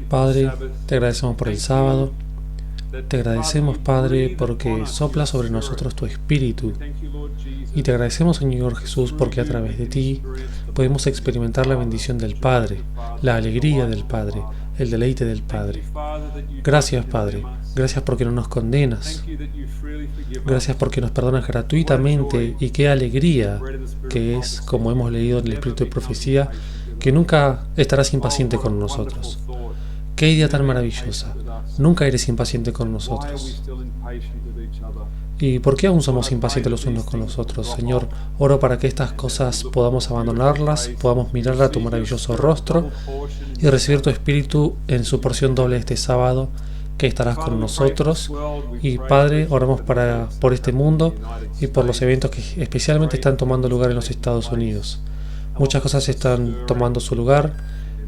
Padre, te agradecemos por el sábado. Te agradecemos, Padre, porque sopla sobre nosotros tu Espíritu. Y te agradecemos, Señor Jesús, porque a través de ti podemos experimentar la bendición del Padre, la alegría del Padre, el deleite del Padre. Gracias, Padre. Gracias porque no nos condenas. Gracias porque nos perdonas gratuitamente. Y qué alegría que es, como hemos leído en el Espíritu de Profecía, que nunca estarás impaciente con nosotros. Qué idea tan maravillosa. Nunca eres impaciente con nosotros. ¿Y por qué aún somos impacientes los unos con los otros? Señor, oro para que estas cosas podamos abandonarlas, podamos mirar a tu maravilloso rostro y recibir tu Espíritu en su porción doble este sábado, que estarás con nosotros. Y Padre, oramos por este mundo y por los eventos que especialmente están tomando lugar en los Estados Unidos. Muchas cosas están tomando su lugar,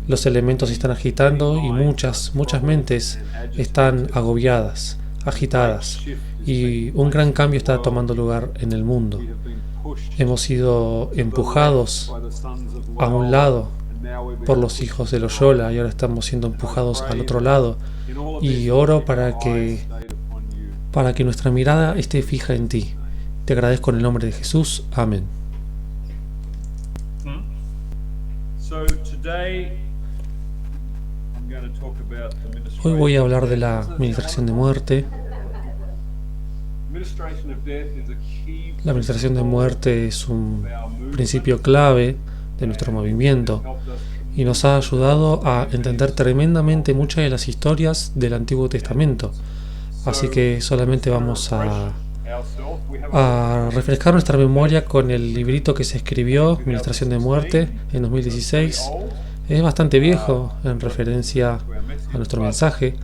los elementos se están agitando y muchas mentes están agobiadas, agitadas, y un gran cambio está tomando lugar en el mundo. Hemos sido empujados a un lado por los hijos de Loyola y ahora estamos siendo empujados al otro lado, y oro para que nuestra mirada esté fija en ti. Te agradezco en el nombre de Jesús. Amén. Hoy voy a hablar de la administración de muerte. La administración de muerte es un principio clave de nuestro movimiento y nos ha ayudado a entender tremendamente muchas de las historias del Antiguo Testamento. Así que solamente vamos a refrescar nuestra memoria con el librito que se escribió, Administración de Muerte, en 2016. Es bastante viejo en referencia a nuestro mensaje,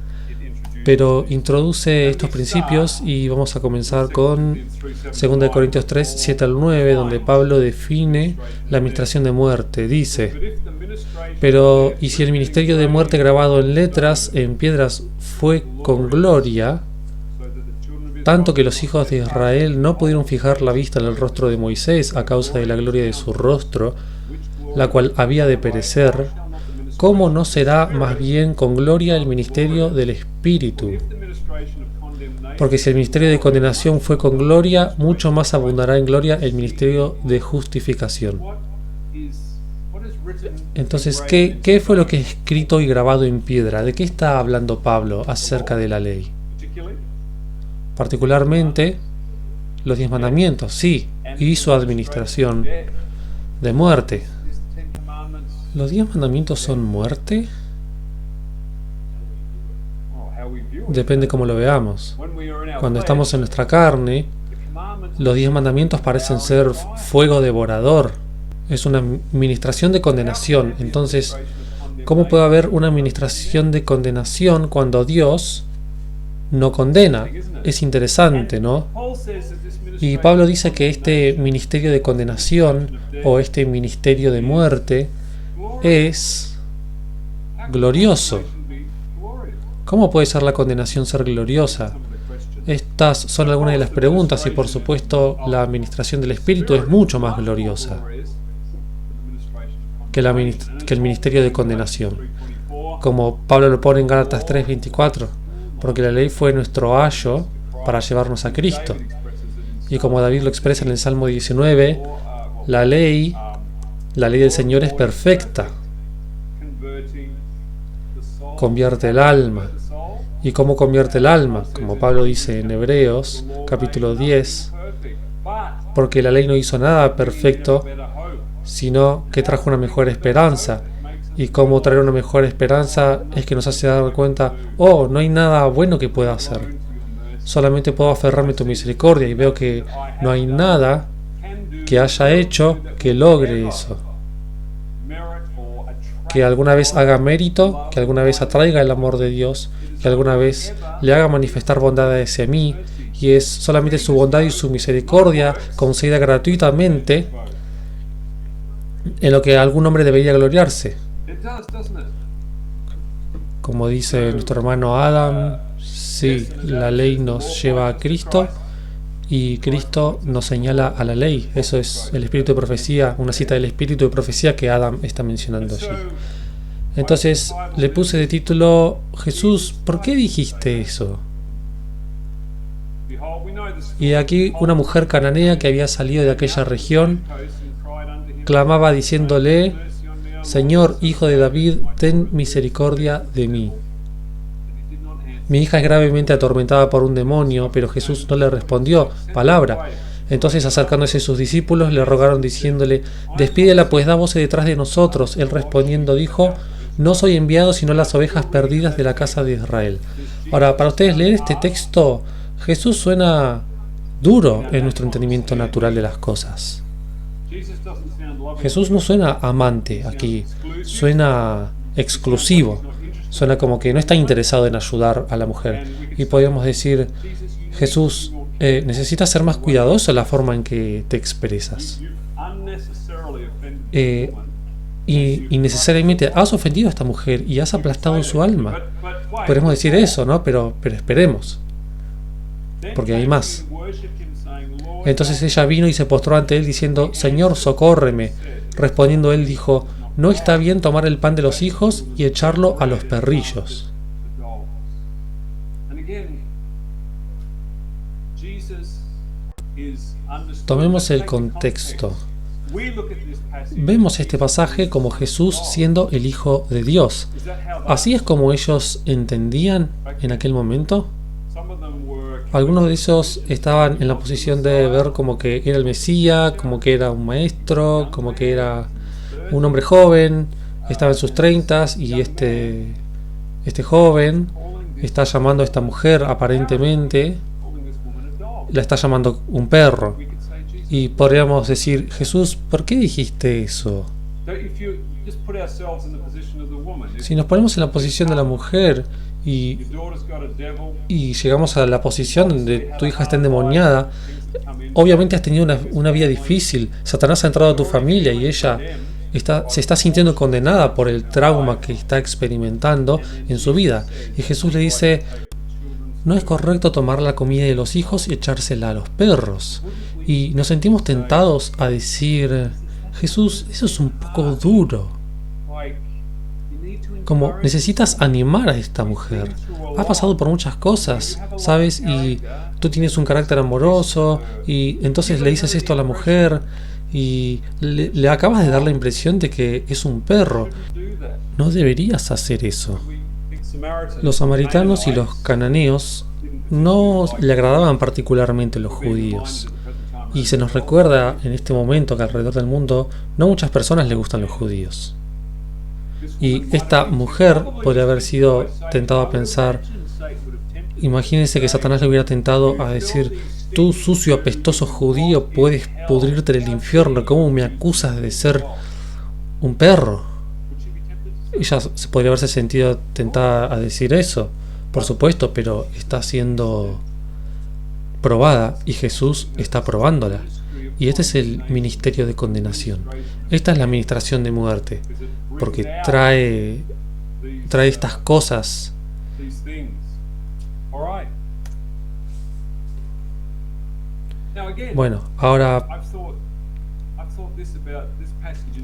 pero introduce estos principios y vamos a comenzar con 2 Corintios 3, 7 al 9, donde Pablo define la administración de muerte. Dice: pero, ¿y si el ministerio de muerte grabado en letras, en piedras, fue con gloria, tanto que los hijos de Israel no pudieron fijar la vista en el rostro de Moisés a causa de la gloria de su rostro, la cual había de perecer? ¿Cómo no será más bien con gloria el ministerio del Espíritu? Porque si el ministerio de condenación fue con gloria, mucho más abundará en gloria el ministerio de justificación. Entonces, ¿qué fue lo que es escrito y grabado en piedra? ¿De qué está hablando Pablo acerca de la ley? Particularmente, los 10 mandamientos, sí, y su administración de muerte. ¿Los 10 mandamientos son muerte? Depende cómo lo veamos. Cuando estamos en nuestra carne, los 10 mandamientos parecen ser fuego devorador. Es una administración de condenación. Entonces, ¿cómo puede haber una administración de condenación cuando Dios no condena? Es interesante, ¿no? Y Pablo dice que este ministerio de condenación o este ministerio de muerte es glorioso. ¿Cómo puede ser la condenación ser gloriosa? Estas son algunas de las preguntas y por supuesto la administración del Espíritu es mucho más gloriosa que el ministerio de condenación. Como Pablo lo pone en Gálatas 3:24, porque la ley fue nuestro ayo para llevarnos a Cristo. Y como David lo expresa en el Salmo 19, la ley del Señor es perfecta, convierte el alma. ¿Y cómo convierte el alma? Como Pablo dice en Hebreos capítulo 10, porque la ley no hizo nada perfecto, sino que trajo una mejor esperanza. Y cómo traer una mejor esperanza es que nos hace dar cuenta: oh, no hay nada bueno que pueda hacer, solamente puedo aferrarme a tu misericordia, y veo que no hay nada que haya hecho que logre eso, que alguna vez haga mérito, que alguna vez atraiga el amor de Dios, que alguna vez le haga manifestar bondad hacia mí, y es solamente su bondad y su misericordia concedida gratuitamente en lo que algún hombre debería gloriarse. Como dice nuestro hermano Adam, sí, la ley nos lleva a Cristo y Cristo nos señala a la ley. Eso es el espíritu de profecía, una cita del espíritu de profecía que Adam está mencionando allí. Entonces le puse de título: Jesús, ¿por qué dijiste eso? Y aquí una mujer cananea que había salido de aquella región clamaba diciéndole: Señor, hijo de David, ten misericordia de mí. Mi hija es gravemente atormentada por un demonio, pero Jesús no le respondió palabra. Entonces, acercándose a sus discípulos, le rogaron diciéndole: Despídela, pues da voces detrás de nosotros. Él respondiendo dijo: No soy enviado sino las ovejas perdidas de la casa de Israel. Ahora, para ustedes leer este texto, Jesús suena duro en nuestro entendimiento natural de las cosas. Jesús no suena amante aquí, suena exclusivo, suena como que no está interesado en ayudar a la mujer. Y podríamos decir: Jesús, necesitas ser más cuidadoso en la forma en que te expresas. Y necesariamente has ofendido a esta mujer y has aplastado su alma. Podemos decir eso, ¿no? Pero esperemos, porque hay más. Entonces ella vino y se postró ante él diciendo: Señor, socórreme. Respondiendo él dijo: No está bien tomar el pan de los hijos y echarlo a los perrillos. Tomemos el contexto. Vemos este pasaje como Jesús siendo el Hijo de Dios. ¿Así es como ellos entendían en aquel momento? Algunos de ellos estaban en la posición de ver como que era el Mesías, como que era un maestro, como que era un hombre joven, estaba en sus 30s y este joven está llamando a esta mujer, aparentemente, la está llamando un perro. Y podríamos decir: Jesús, ¿por qué dijiste eso? Si nos ponemos en la posición de la mujer y llegamos a la posición donde tu hija está endemoniada, obviamente has tenido una vida difícil. Satanás ha entrado a tu familia y ella se está sintiendo condenada por el trauma que está experimentando en su vida. Y Jesús le dice: no es correcto tomar la comida de los hijos y echársela a los perros. Y nos sentimos tentados a decir: Jesús, eso es un poco duro. Como necesitas animar a esta mujer. Ha pasado por muchas cosas, ¿sabes? Y tú tienes un carácter amoroso y entonces le dices esto a la mujer y le acabas de dar la impresión de que es un perro. No deberías hacer eso. Los samaritanos y los cananeos no le agradaban particularmente a los judíos. Y se nos recuerda en este momento que alrededor del mundo no muchas personas le gustan los judíos. Y esta mujer podría haber sido tentada a pensar: imagínense que Satanás le hubiera tentado a decir: tú, sucio, apestoso judío, puedes pudrirte en el infierno, ¿cómo me acusas de ser un perro? Ella se podría haberse sentido tentada a decir eso, por supuesto, pero está siendo probada y Jesús está probándola. Y este es el ministerio de condenación. Esta es la administración de muerte, porque trae estas cosas. Bueno, ahora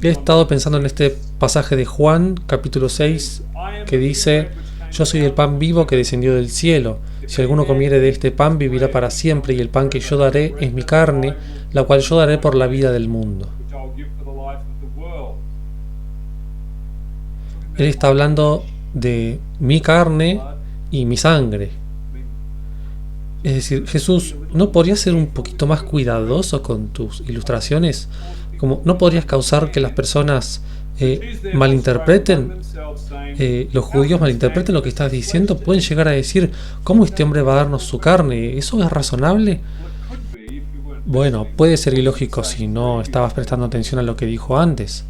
he estado pensando en este pasaje de Juan, capítulo 6, que dice: Yo soy el pan vivo que descendió del cielo. Si alguno comiere de este pan, vivirá para siempre, y el pan que yo daré es mi carne, la cual yo daré por la vida del mundo. Él está hablando de mi carne y mi sangre. Es decir, Jesús, ¿no podrías ser un poquito más cuidadoso con tus ilustraciones? Como no podrías causar que las personas malinterpreten, los judíos malinterpreten lo que estás diciendo. Pueden llegar a decir: ¿cómo este hombre va a darnos su carne? ¿Eso es razonable? Bueno, puede ser ilógico si no estabas prestando atención a lo que dijo antes.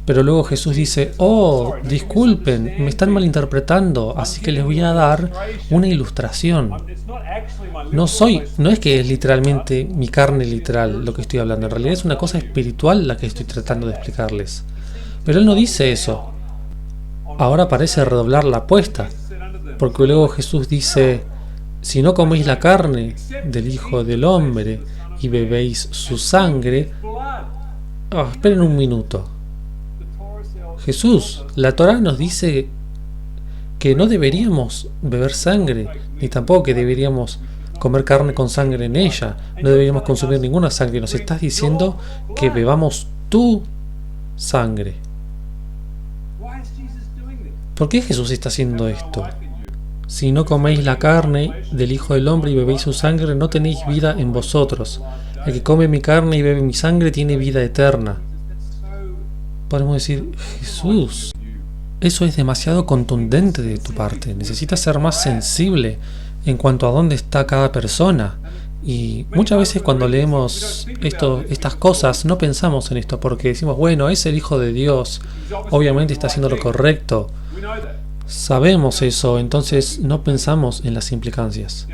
Pero luego Jesús dice: oh, disculpen, me están malinterpretando, así que les voy a dar una ilustración. No es que es literalmente mi carne literal lo que estoy hablando, en realidad es una cosa espiritual la que estoy tratando de explicarles. Pero él no dice eso. Ahora parece redoblar la apuesta, porque luego Jesús dice: si no coméis la carne del Hijo del Hombre y bebéis su sangre... esperen un minuto. Jesús, la Torá nos dice que no deberíamos beber sangre, ni tampoco que deberíamos comer carne con sangre en ella, no deberíamos consumir ninguna sangre. Nos estás diciendo que bebamos tu sangre. ¿Por qué Jesús está haciendo esto? Si no coméis la carne del Hijo del Hombre y bebéis su sangre, no tenéis vida en vosotros. El que come mi carne y bebe mi sangre tiene vida eterna. Podemos decir, Jesús, eso es demasiado contundente de tu parte. Necesitas ser más sensible en cuanto a dónde está cada persona. Y muchas veces cuando leemos estas cosas no pensamos en esto porque decimos, bueno, es el Hijo de Dios, obviamente está haciendo lo correcto. Sabemos eso, entonces no pensamos en las implicancias.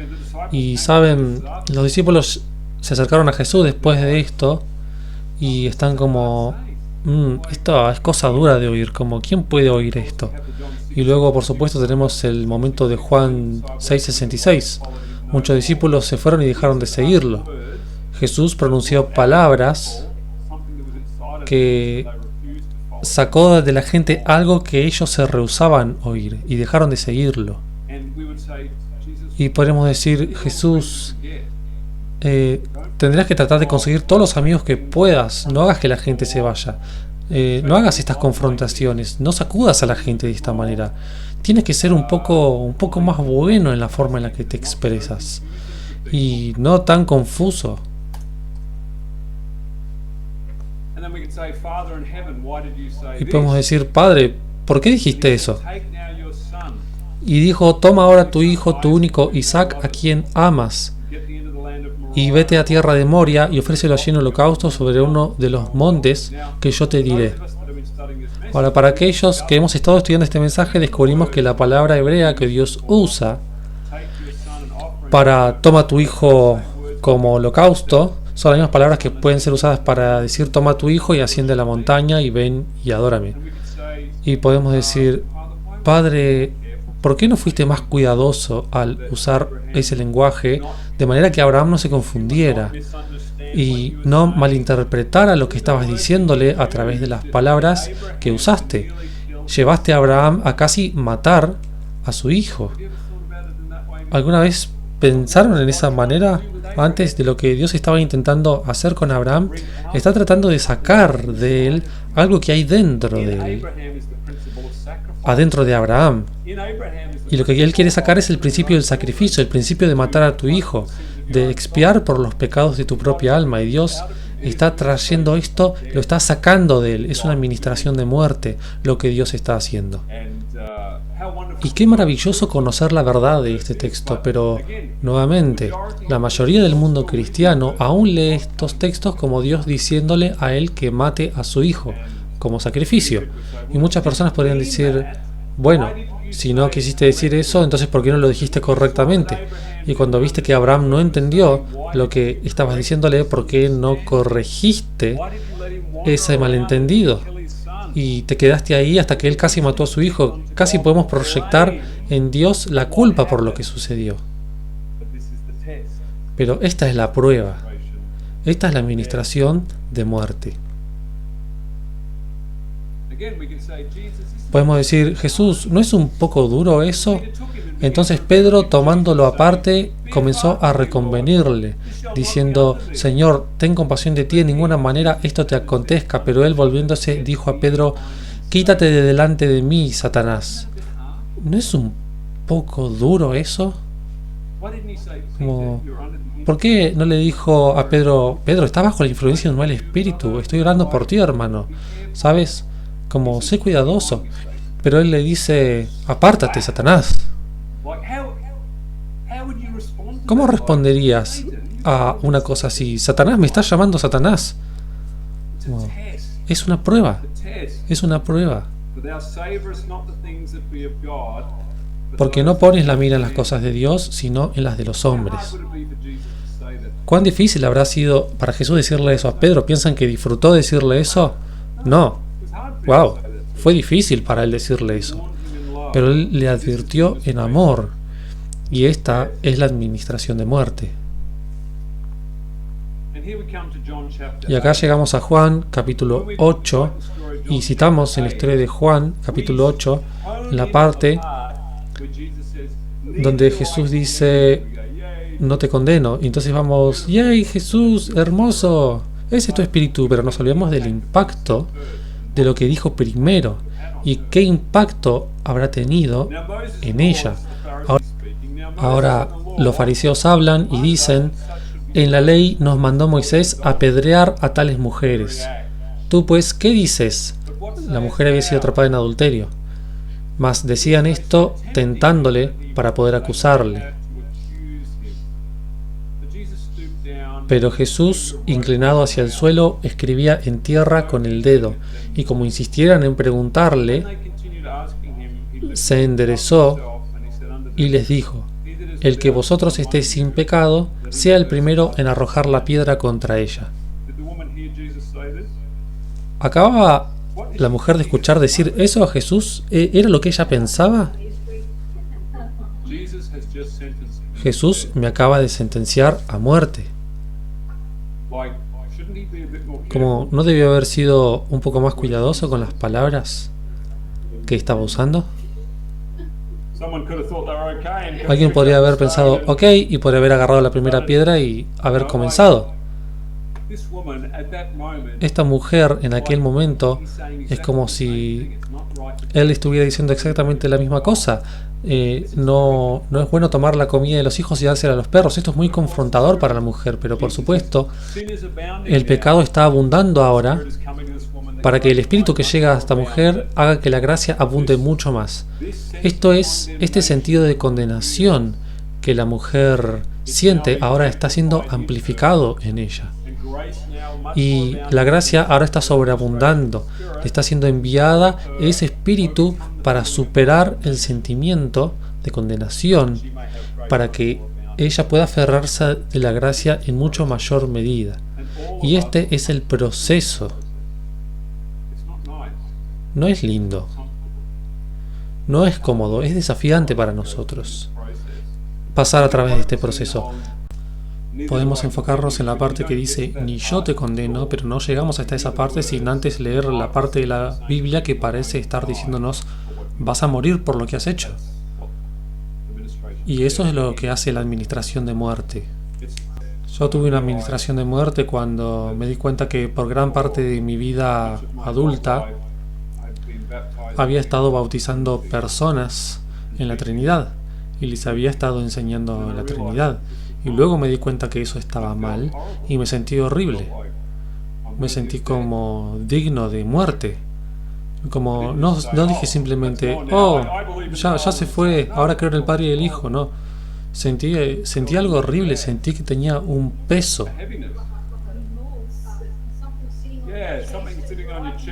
Y saben, los discípulos se acercaron a Jesús después de esto y están como, esto es cosa dura de oír, como, ¿quién puede oír esto? Y luego, por supuesto, tenemos el momento de Juan 6:66. Muchos discípulos se fueron y dejaron de seguirlo. Jesús pronunció palabras que sacó de la gente algo que ellos se rehusaban oír y dejaron de seguirlo. Y podemos decir, Jesús, tendrás que tratar de conseguir todos los amigos que puedas. No hagas que la gente se vaya. No hagas estas confrontaciones. No sacudas a la gente de esta manera. Tienes que ser un poco más bueno en la forma en la que te expresas. Y no tan confuso. Y podemos decir, Padre, ¿por qué dijiste eso? Y dijo, toma ahora tu hijo, tu único Isaac, a quien amas, y vete a tierra de Moria y ofrécelo allí en holocausto sobre uno de los montes que yo te diré. Ahora, para aquellos que hemos estado estudiando este mensaje, descubrimos que la palabra hebrea que Dios usa para toma tu hijo como holocausto son las mismas palabras que pueden ser usadas para decir toma tu hijo y asciende a la montaña y ven y adórame. Y podemos decir, Padre, ¿por qué no fuiste más cuidadoso al usar ese lenguaje de manera que Abraham no se confundiera y no malinterpretara lo que estabas diciéndole a través de las palabras que usaste? Llevaste a Abraham a casi matar a su hijo. ¿Alguna vez pensaron en esa manera? Antes de lo que Dios estaba intentando hacer con Abraham, está tratando de sacar de él algo que hay dentro de él, adentro de Abraham. Y lo que él quiere sacar es el principio del sacrificio, el principio de matar a tu hijo, de expiar por los pecados de tu propia alma. Y Dios está trayendo esto, lo está sacando de él. Es una administración de muerte lo que Dios está haciendo. Y qué maravilloso conocer la verdad de este texto, pero nuevamente, la mayoría del mundo cristiano aún lee estos textos como Dios diciéndole a él que mate a su hijo como sacrificio. Y muchas personas podrían decir, bueno, si no quisiste decir eso, entonces ¿por qué no lo dijiste correctamente? Y cuando viste que Abraham no entendió lo que estabas diciéndole, ¿por qué no corregiste ese malentendido? Y te quedaste ahí hasta que él casi mató a su hijo. Casi podemos proyectar en Dios la culpa por lo que sucedió. Pero esta es la prueba. Esta es la administración de muerte. Podemos decir, Jesús, ¿no es un poco duro eso? Entonces Pedro, tomándolo aparte, comenzó a reconvenirle, diciendo, Señor, ten compasión de ti, de ninguna manera esto te acontezca. Pero él, volviéndose, dijo a Pedro, quítate de delante de mí, Satanás. ¿No es un poco duro eso? ¿Por qué no le dijo a Pedro, Pedro, estás bajo la influencia de un mal espíritu, estoy orando por ti, hermano? ¿Sabes? Como, sé cuidadoso. Pero él le dice, apártate, Satanás. ¿Cómo responderías a una cosa así? Satanás, me está llamando Satanás. Wow. Es una prueba. Es una prueba. Porque no pones la mira en las cosas de Dios, sino en las de los hombres. ¿Cuán difícil habrá sido para Jesús decirle eso a Pedro? ¿Piensan que disfrutó decirle eso? No. Wow. Fue difícil para él decirle eso. Pero él le advirtió en amor. Y esta es la administración de muerte. Y acá llegamos a Juan, capítulo 8, Y citamos en la historia de Juan, capítulo 8, la parte donde Jesús dice, no te condeno. Y entonces vamos, ¡yay, Jesús, hermoso! Ese es tu espíritu, pero nos olvidamos del impacto de lo que dijo primero y qué impacto habrá tenido en ella. Ahora los fariseos hablan y dicen, en la ley nos mandó Moisés apedrear a tales mujeres. Tú pues, ¿qué dices? La mujer había sido atrapada en adulterio. Mas decían esto tentándole para poder acusarle. Pero Jesús, inclinado hacia el suelo, escribía en tierra con el dedo, y como insistieran en preguntarle, se enderezó y les dijo, el que vosotros estéis sin pecado, sea el primero en arrojar la piedra contra ella. ¿Acababa la mujer de escuchar decir eso a Jesús? ¿Era lo que ella pensaba? Jesús me acaba de sentenciar a muerte. ¿Como no debió haber sido un poco más cuidadoso con las palabras que estaba usando? Alguien podría haber pensado, ok, y podría haber agarrado la primera piedra y haber comenzado. Esta mujer en aquel momento es como si él estuviera diciendo exactamente la misma cosa. No es bueno tomar la comida de los hijos y dársela a los perros. Esto es muy confrontador para la mujer, pero por supuesto el pecado está abundando ahora para que el espíritu que llega a esta mujer haga que la gracia abunde mucho más. Esto es, este sentido de condenación que la mujer siente ahora está siendo amplificado en ella. Y la gracia ahora está sobreabundando, le está siendo enviada ese espíritu para superar el sentimiento de condenación, para que ella pueda aferrarse de la gracia en mucho mayor medida. Y este es el proceso. No es lindo, no es cómodo, es desafiante para nosotros pasar a través de este proceso. Podemos enfocarnos en la parte que dice, ni yo te condeno, pero no llegamos hasta esa parte sin antes leer la parte de la Biblia que parece estar diciéndonos, vas a morir por lo que has hecho. Y eso es lo que hace la administración de muerte. Yo tuve una administración de muerte cuando me di cuenta que por gran parte de mi vida adulta había estado bautizando personas en la Trinidad y les había estado enseñando la Trinidad. Y luego me di cuenta que eso estaba mal y me sentí horrible. Me sentí como digno de muerte. Como no dije simplemente, oh, ya se fue, ahora creo en el Padre y el Hijo. No, sentí algo horrible, sentí que tenía un peso.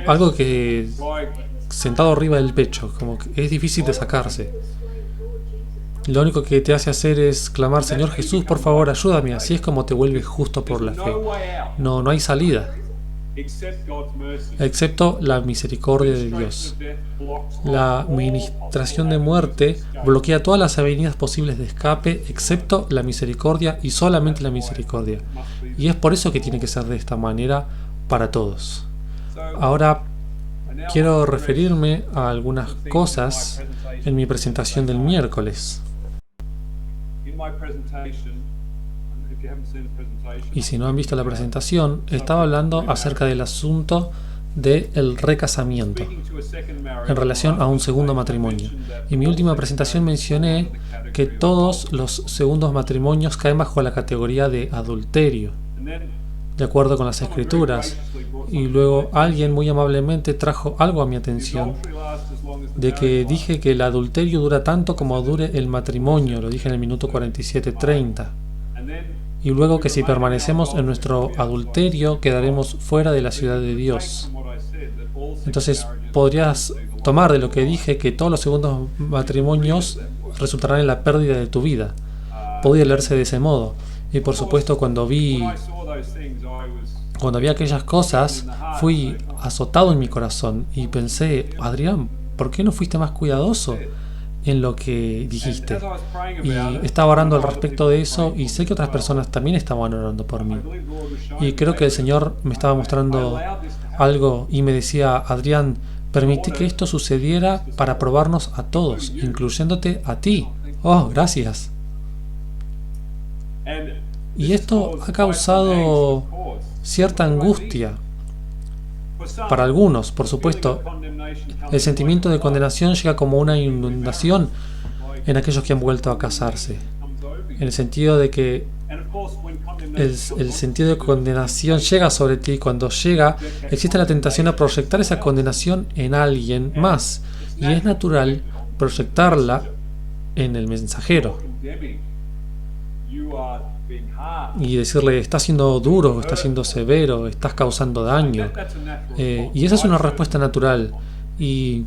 Algo que sentado arriba del pecho, como que es difícil de sacarse. Lo único que te hace hacer es clamar, Señor Jesús, por favor, ayúdame. Así es como te vuelves justo por la fe. No hay salida, excepto la misericordia de Dios. La administración de muerte bloquea todas las avenidas posibles de escape, excepto la misericordia y solamente la misericordia. Y es por eso que tiene que ser de esta manera para todos. Ahora quiero referirme a algunas cosas en mi presentación del miércoles. Y si no han visto la presentación, estaba hablando acerca del asunto del recasamiento en relación a un segundo matrimonio. Y en mi última presentación mencioné que todos los segundos matrimonios caen bajo la categoría de adulterio, de acuerdo con las Escrituras. Y luego alguien muy amablemente trajo algo a mi atención de que dije que el adulterio dura tanto como dure el matrimonio, lo dije en el minuto 47:30. Y luego que si permanecemos en nuestro adulterio quedaremos fuera de la ciudad de Dios. Entonces podrías tomar de lo que dije que todos los segundos matrimonios resultarán en la pérdida de tu vida. Podía leerse de ese modo. Y por supuesto cuando vi aquellas cosas, fui azotado en mi corazón y pensé, Adrián, ¿por qué no fuiste más cuidadoso en lo que dijiste? Y estaba orando al respecto de eso y sé que otras personas también estaban orando por mí. Y creo que el Señor me estaba mostrando algo y me decía: Adrián, permití que esto sucediera para probarnos a todos, incluyéndote a ti. Oh, gracias. Y esto ha causado cierta angustia para algunos. Por supuesto, el sentimiento de condenación llega como una inundación en aquellos que han vuelto a casarse, en el sentido de que el sentido de condenación llega sobre ti. Cuando llega, existe la tentación a proyectar esa condenación en alguien más, y es natural proyectarla en el mensajero y decirle: estás siendo duro, estás siendo severo, estás causando daño. Y esa es una respuesta natural, y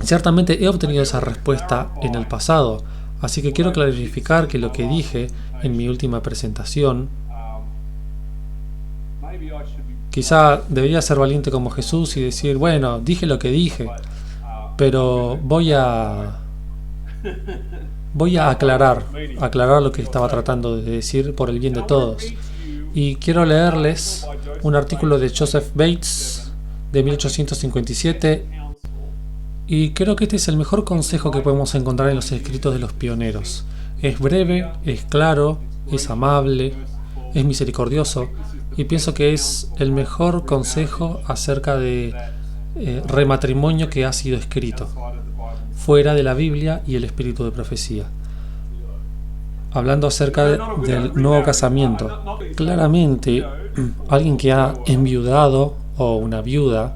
ciertamente he obtenido esa respuesta en el pasado. Así que quiero clarificar que lo que dije en mi última presentación, quizá debería ser valiente como Jesús y decir: bueno, dije lo que dije, pero voy a aclarar lo que estaba tratando de decir por el bien de todos. Y quiero leerles un artículo de Joseph Bates de 1857, y creo que este es el mejor consejo que podemos encontrar en los escritos de los pioneros. Es breve, es claro, es amable, es misericordioso, y pienso que es el mejor consejo acerca de rematrimonio que ha sido escrito, fuera de la Biblia y el espíritu de profecía. Hablando acerca del nuevo casamiento. Claramente, alguien que ha enviudado o una viuda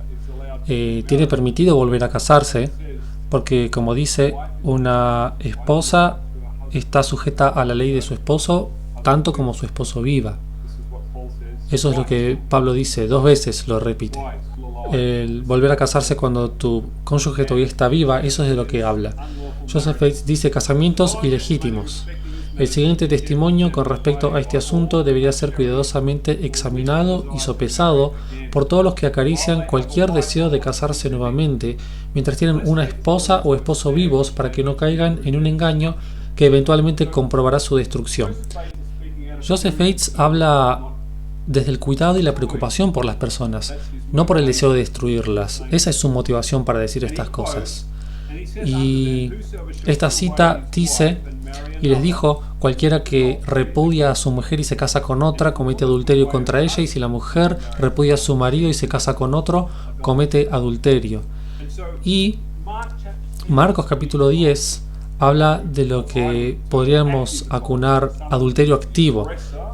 tiene permitido volver a casarse, porque, como dice, una esposa está sujeta a la ley de su esposo tanto como su esposo viva. Eso es lo que Pablo dice, 2 veces lo repite. El volver a casarse cuando tu cónyuge todavía está viva, eso es de lo que habla. Joseph Bates dice: casamientos ilegítimos. El siguiente testimonio con respecto a este asunto debería ser cuidadosamente examinado y sopesado por todos los que acarician cualquier deseo de casarse nuevamente mientras tienen una esposa o esposo vivos, para que no caigan en un engaño que eventualmente comprobará su destrucción. Joseph Bates habla desde el cuidado y la preocupación por las personas, no por el deseo de destruirlas. Esa es su motivación para decir estas cosas. Y esta cita dice: y les dijo: cualquiera que repudia a su mujer y se casa con otra, comete adulterio contra ella, y si la mujer repudia a su marido y se casa con otro, comete adulterio. Y Marcos capítulo 10 habla de lo que podríamos acunar adulterio activo.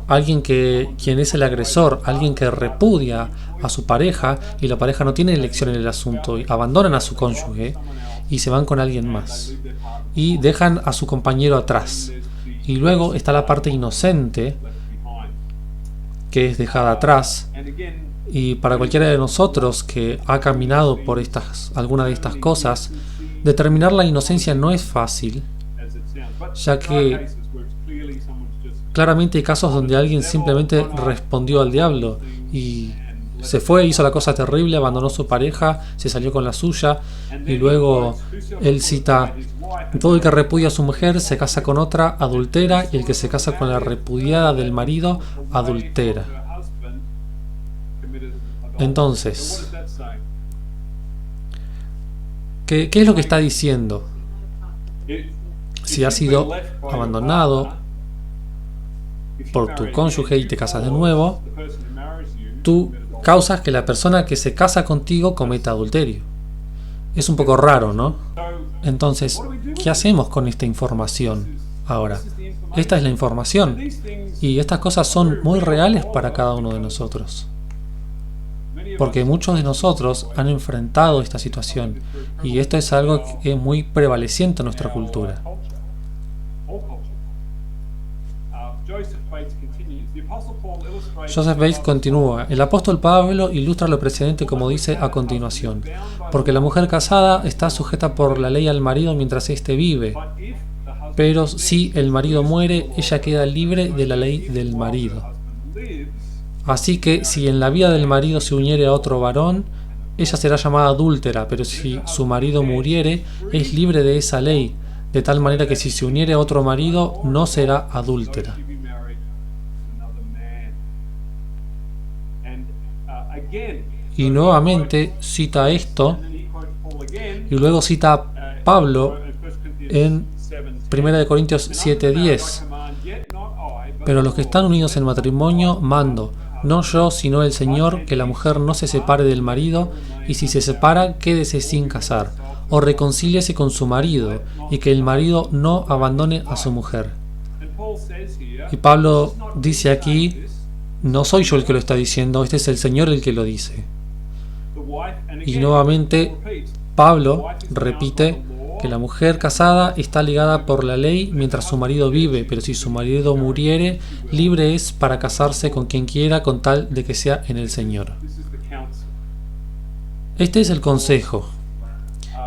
Quien es el agresor, alguien que repudia a su pareja y la pareja no tiene elección en el asunto, y abandonan a su cónyuge y se van con alguien más y dejan a su compañero atrás. Y luego está la parte inocente, que es dejada atrás. Y para cualquiera de nosotros que ha caminado por alguna de estas cosas, determinar la inocencia no es fácil, ya que claramente hay casos donde alguien simplemente respondió al diablo y se fue, hizo la cosa terrible, abandonó a su pareja, se salió con la suya, y luego él cita: todo el que repudia a su mujer se casa con otra, adultera, y el que se casa con la repudiada del marido, adultera. Entonces, ¿qué es lo que está diciendo? Si has sido abandonado por tu cónyuge y te casas de nuevo, tú causas que la persona que se casa contigo cometa adulterio. Es un poco raro, ¿no? Entonces, ¿qué hacemos con esta información ahora? Esta es la información, y estas cosas son muy reales para cada uno de nosotros, porque muchos de nosotros han enfrentado esta situación, y esto es algo que es muy prevaleciente en nuestra cultura. Joseph Bates continúa: el apóstol Pablo ilustra lo precedente como dice a continuación: porque la mujer casada está sujeta por la ley al marido mientras éste vive, pero si el marido muere, ella queda libre de la ley del marido. Así que si en la vida del marido se uniere a otro varón, ella será llamada adúltera, pero si su marido muriere, es libre de esa ley, de tal manera que si se uniere a otro marido, no será adúltera. Y nuevamente cita esto, y luego cita a Pablo en 1 Corintios 7:10. Pero los que están unidos en matrimonio mando, no yo sino el Señor, que la mujer no se separe del marido, y si se separa, quédese sin casar, o reconcíliese con su marido, y que el marido no abandone a su mujer. Y Pablo dice aquí, no soy yo el que lo está diciendo, este es el Señor el que lo dice. Y nuevamente Pablo repite que la mujer casada está ligada por la ley mientras su marido vive, pero si su marido muriere, libre es para casarse con quien quiera con tal de que sea en el Señor. Este es el consejo.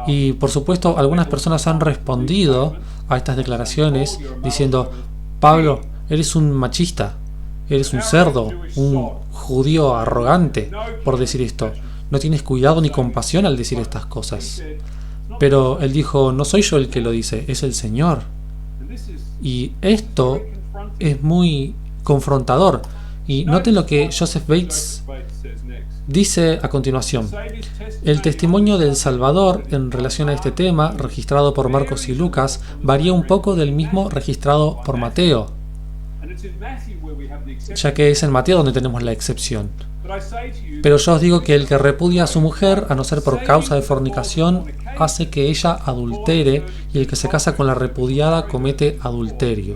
Y por supuesto algunas personas han respondido a estas declaraciones diciendo, Pablo, eres un machista, eres un cerdo, un judío arrogante por decir esto. No tienes cuidado ni compasión al decir estas cosas. Pero él dijo, no soy yo el que lo dice, es el Señor. Y esto es muy confrontador. Y noten lo que Joseph Bates dice a continuación. El testimonio del Salvador en relación a este tema, registrado por Marcos y Lucas, varía un poco del mismo registrado por Mateo, ya que es en Mateo donde tenemos la excepción. Pero yo os digo que el que repudia a su mujer, a no ser por causa de fornicación, hace que ella adultere, y el que se casa con la repudiada comete adulterio.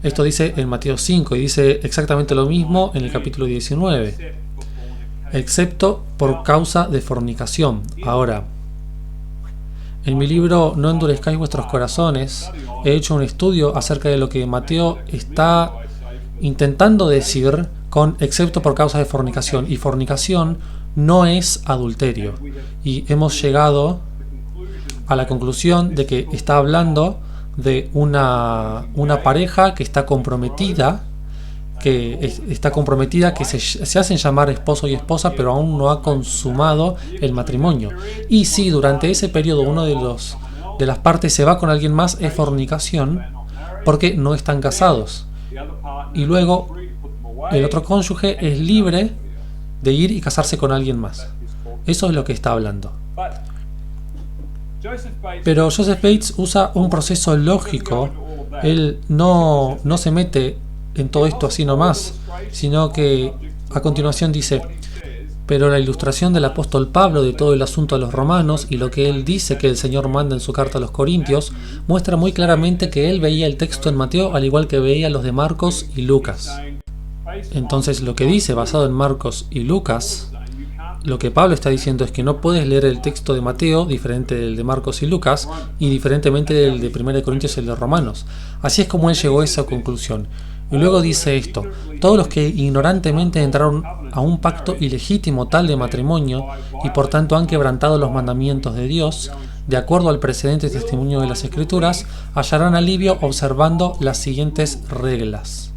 Esto dice en Mateo 5 y dice exactamente lo mismo en el capítulo 19, excepto por causa de fornicación. Ahora, en mi libro No endurezcáis vuestros corazones, he hecho un estudio acerca de lo que Mateo está intentando decir con excepto por causa de fornicación. Y fornicación no es adulterio. Y hemos llegado a la conclusión de que está hablando de una pareja que está comprometida, que se hacen llamar esposo y esposa, pero aún no ha consumado el matrimonio. Y si durante ese periodo uno de las partes se va con alguien más, es fornicación, porque no están casados. Y luego el otro cónyuge es libre de ir y casarse con alguien más. Eso es lo que está hablando. Pero Joseph Bates usa un proceso lógico. Él no se mete en todo esto así nomás, sino que a continuación dice, pero la ilustración del apóstol Pablo de todo el asunto a los romanos y lo que él dice que el Señor manda en su carta a los Corintios muestra muy claramente que él veía el texto en Mateo al igual que veía los de Marcos y Lucas. Entonces lo que dice basado en Marcos y Lucas, lo que Pablo está diciendo es que no puedes leer el texto de Mateo diferente del de Marcos y Lucas y diferentemente del de 1 Corintios y el de Romanos. Así es como él llegó a esa conclusión. Y luego dice esto, todos los que ignorantemente entraron a un pacto ilegítimo tal de matrimonio y por tanto han quebrantado los mandamientos de Dios, de acuerdo al precedente testimonio de las Escrituras, hallarán alivio observando las siguientes reglas.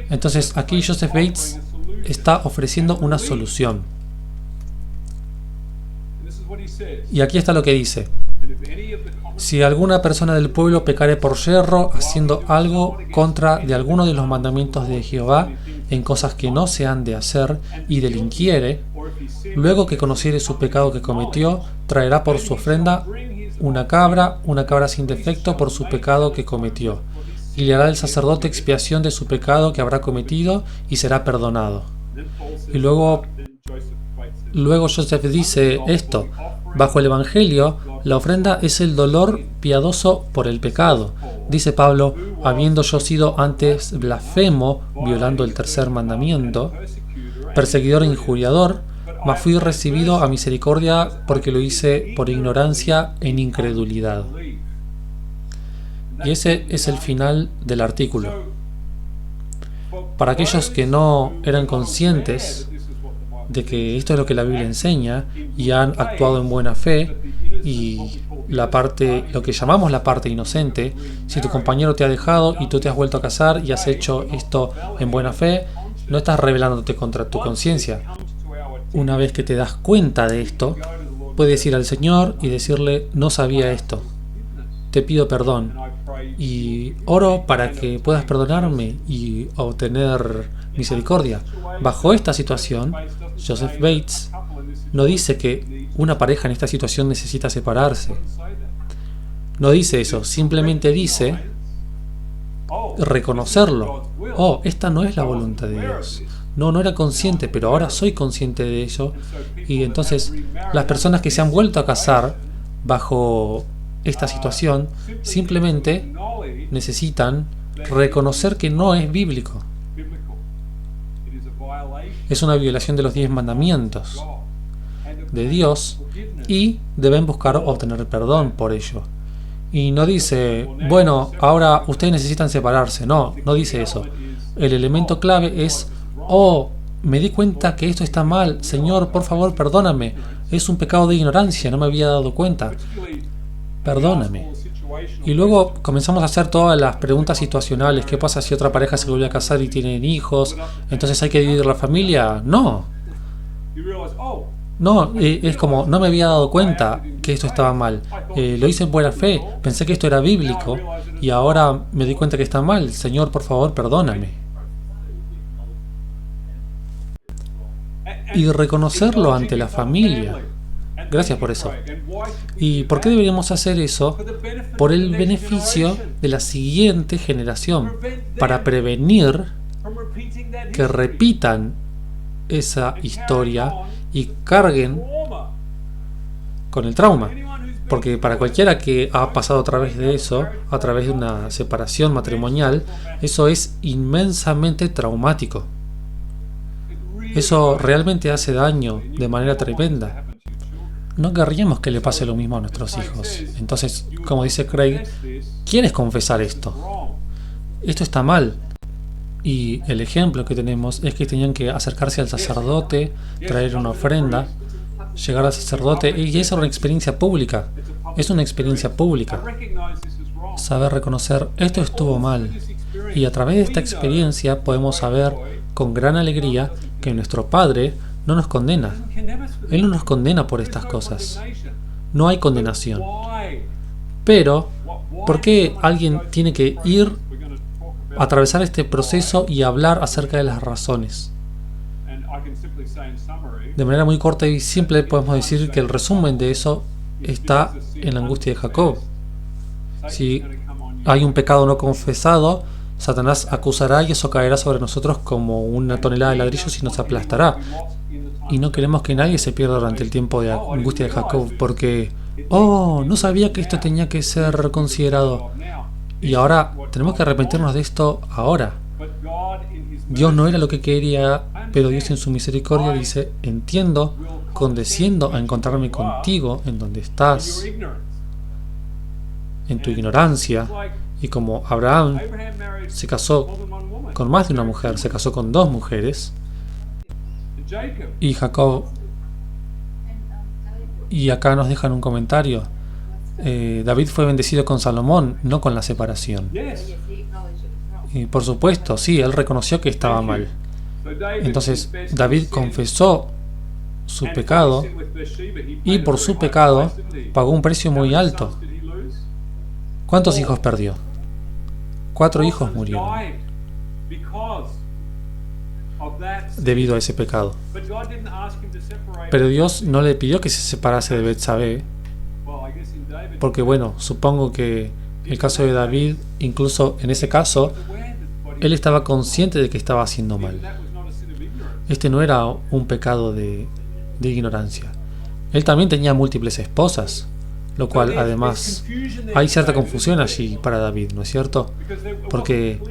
Entonces aquí Joseph Bates está ofreciendo una solución. Y aquí está lo que dice. Si alguna persona del pueblo pecare por yerro, haciendo algo contra de alguno de los mandamientos de Jehová, en cosas que no se han de hacer, y delinquiere, luego que conociere su pecado que cometió, traerá por su ofrenda una cabra sin defecto por su pecado que cometió, y le hará el sacerdote expiación de su pecado que habrá cometido, y será perdonado. Y luego Joseph dice esto. Bajo el Evangelio, la ofrenda es el dolor piadoso por el pecado. Dice Pablo, habiendo yo sido antes blasfemo, violando el tercer mandamiento, perseguidor e injuriador, mas fui recibido a misericordia porque lo hice por ignorancia en incredulidad. Y ese es el final del artículo. Para aquellos que no eran conscientes de que esto es lo que la Biblia enseña y han actuado en buena fe, y lo que llamamos la parte inocente, si tu compañero te ha dejado y tú te has vuelto a casar y has hecho esto en buena fe, no estás rebelándote contra tu conciencia. Una vez que te das cuenta de esto, puedes ir al Señor y decirle, no sabía esto, te pido perdón y oro para que puedas perdonarme y obtener misericordia. Bajo esta situación, Joseph Bates no dice que una pareja en esta situación necesita separarse. No dice eso, simplemente dice reconocerlo. Oh, esta no es la voluntad de Dios. No era consciente, pero ahora soy consciente de ello. Y entonces las personas que se han vuelto a casar bajo esta situación simplemente necesitan reconocer que no es bíblico. Es una violación de los 10 mandamientos de Dios y deben buscar obtener perdón por ello. Y no dice, bueno, ahora ustedes necesitan separarse. No dice eso. El elemento clave es, oh, me di cuenta que esto está mal. Señor, por favor, perdóname. Es un pecado de ignorancia, no me había dado cuenta. Perdóname. Y luego comenzamos a hacer todas las preguntas situacionales. ¿Qué pasa si otra pareja se vuelve a casar y tienen hijos? ¿Entonces hay que dividir la familia? No, es como, no me había dado cuenta que esto estaba mal. Lo hice en buena fe, pensé que esto era bíblico y ahora me di cuenta que está mal. Señor, por favor, perdóname. Y reconocerlo ante la familia. Gracias por eso. ¿Y por qué deberíamos hacer eso? Por el beneficio de la siguiente generación, para prevenir que repitan esa historia y carguen con el trauma. Porque para cualquiera que ha pasado a través de eso, a través de una separación matrimonial, eso es inmensamente traumático. Eso realmente hace daño de manera tremenda. No querríamos que le pase lo mismo a nuestros hijos. Entonces, como dice Craig, ¿quieres confesar esto? Esto está mal. Y el ejemplo que tenemos es que tenían que acercarse al sacerdote, traer una ofrenda, llegar al sacerdote, y esa era una experiencia pública. Es una experiencia pública. Saber reconocer, esto estuvo mal. Y a través de esta experiencia podemos saber con gran alegría que nuestro Padre no nos condena. Él no nos condena por estas cosas. No hay condenación. Pero, ¿por qué alguien tiene que ir a atravesar este proceso y hablar acerca de las razones? De manera muy corta y simple podemos decir que el resumen de eso está en la angustia de Jacob. Si hay un pecado no confesado, Satanás acusará y eso caerá sobre nosotros como una tonelada de ladrillos y nos aplastará. Y no queremos que nadie se pierda durante el tiempo de angustia de Jacob, porque, oh, no sabía que esto tenía que ser considerado. Y ahora tenemos que arrepentirnos de esto ahora. Dios no era lo que quería, pero Dios en su misericordia dice, entiendo, condesciendo a encontrarme contigo en donde estás, en tu ignorancia. Y como Abraham se casó con más de una mujer, se casó con 2 mujeres, y Jacob, y acá nos dejan un comentario, David fue bendecido con Salomón, no con la separación. Y por supuesto, sí, él reconoció que estaba mal. Entonces David confesó su pecado y por su pecado pagó un precio muy alto. ¿Cuántos hijos perdió? 4 hijos murieron debido a ese pecado. Pero Dios no le pidió que se separase de Betsabé, porque bueno, supongo que el caso de David, incluso en ese caso, él estaba consciente de que estaba haciendo mal. Este no era un pecado de ignorancia. Él también tenía múltiples esposas, lo cual además hay cierta confusión allí para David, ¿no es cierto? Porque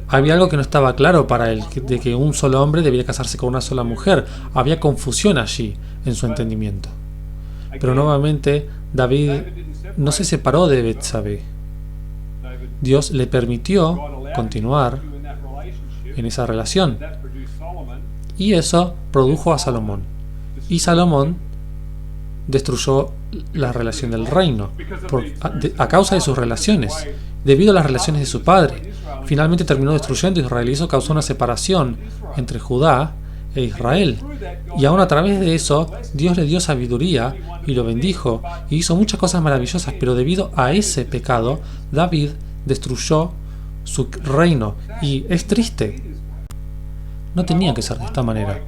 había algo que no estaba claro para él, de que un solo hombre debía casarse con una sola mujer. Había confusión allí en su entendimiento. Pero nuevamente David no se separó de Betsabé. Dios le permitió continuar en esa relación. Y eso produjo a Salomón. Y Salomón destruyó la relación del reino a causa de sus relaciones, debido a las relaciones de su padre. Finalmente terminó destruyendo a Israel y eso causó una separación entre Judá e Israel. Y aún a través de eso, Dios le dio sabiduría y lo bendijo y hizo muchas cosas maravillosas, pero debido a ese pecado, David destruyó su reino. Y es triste. No tenía que ser de esta manera.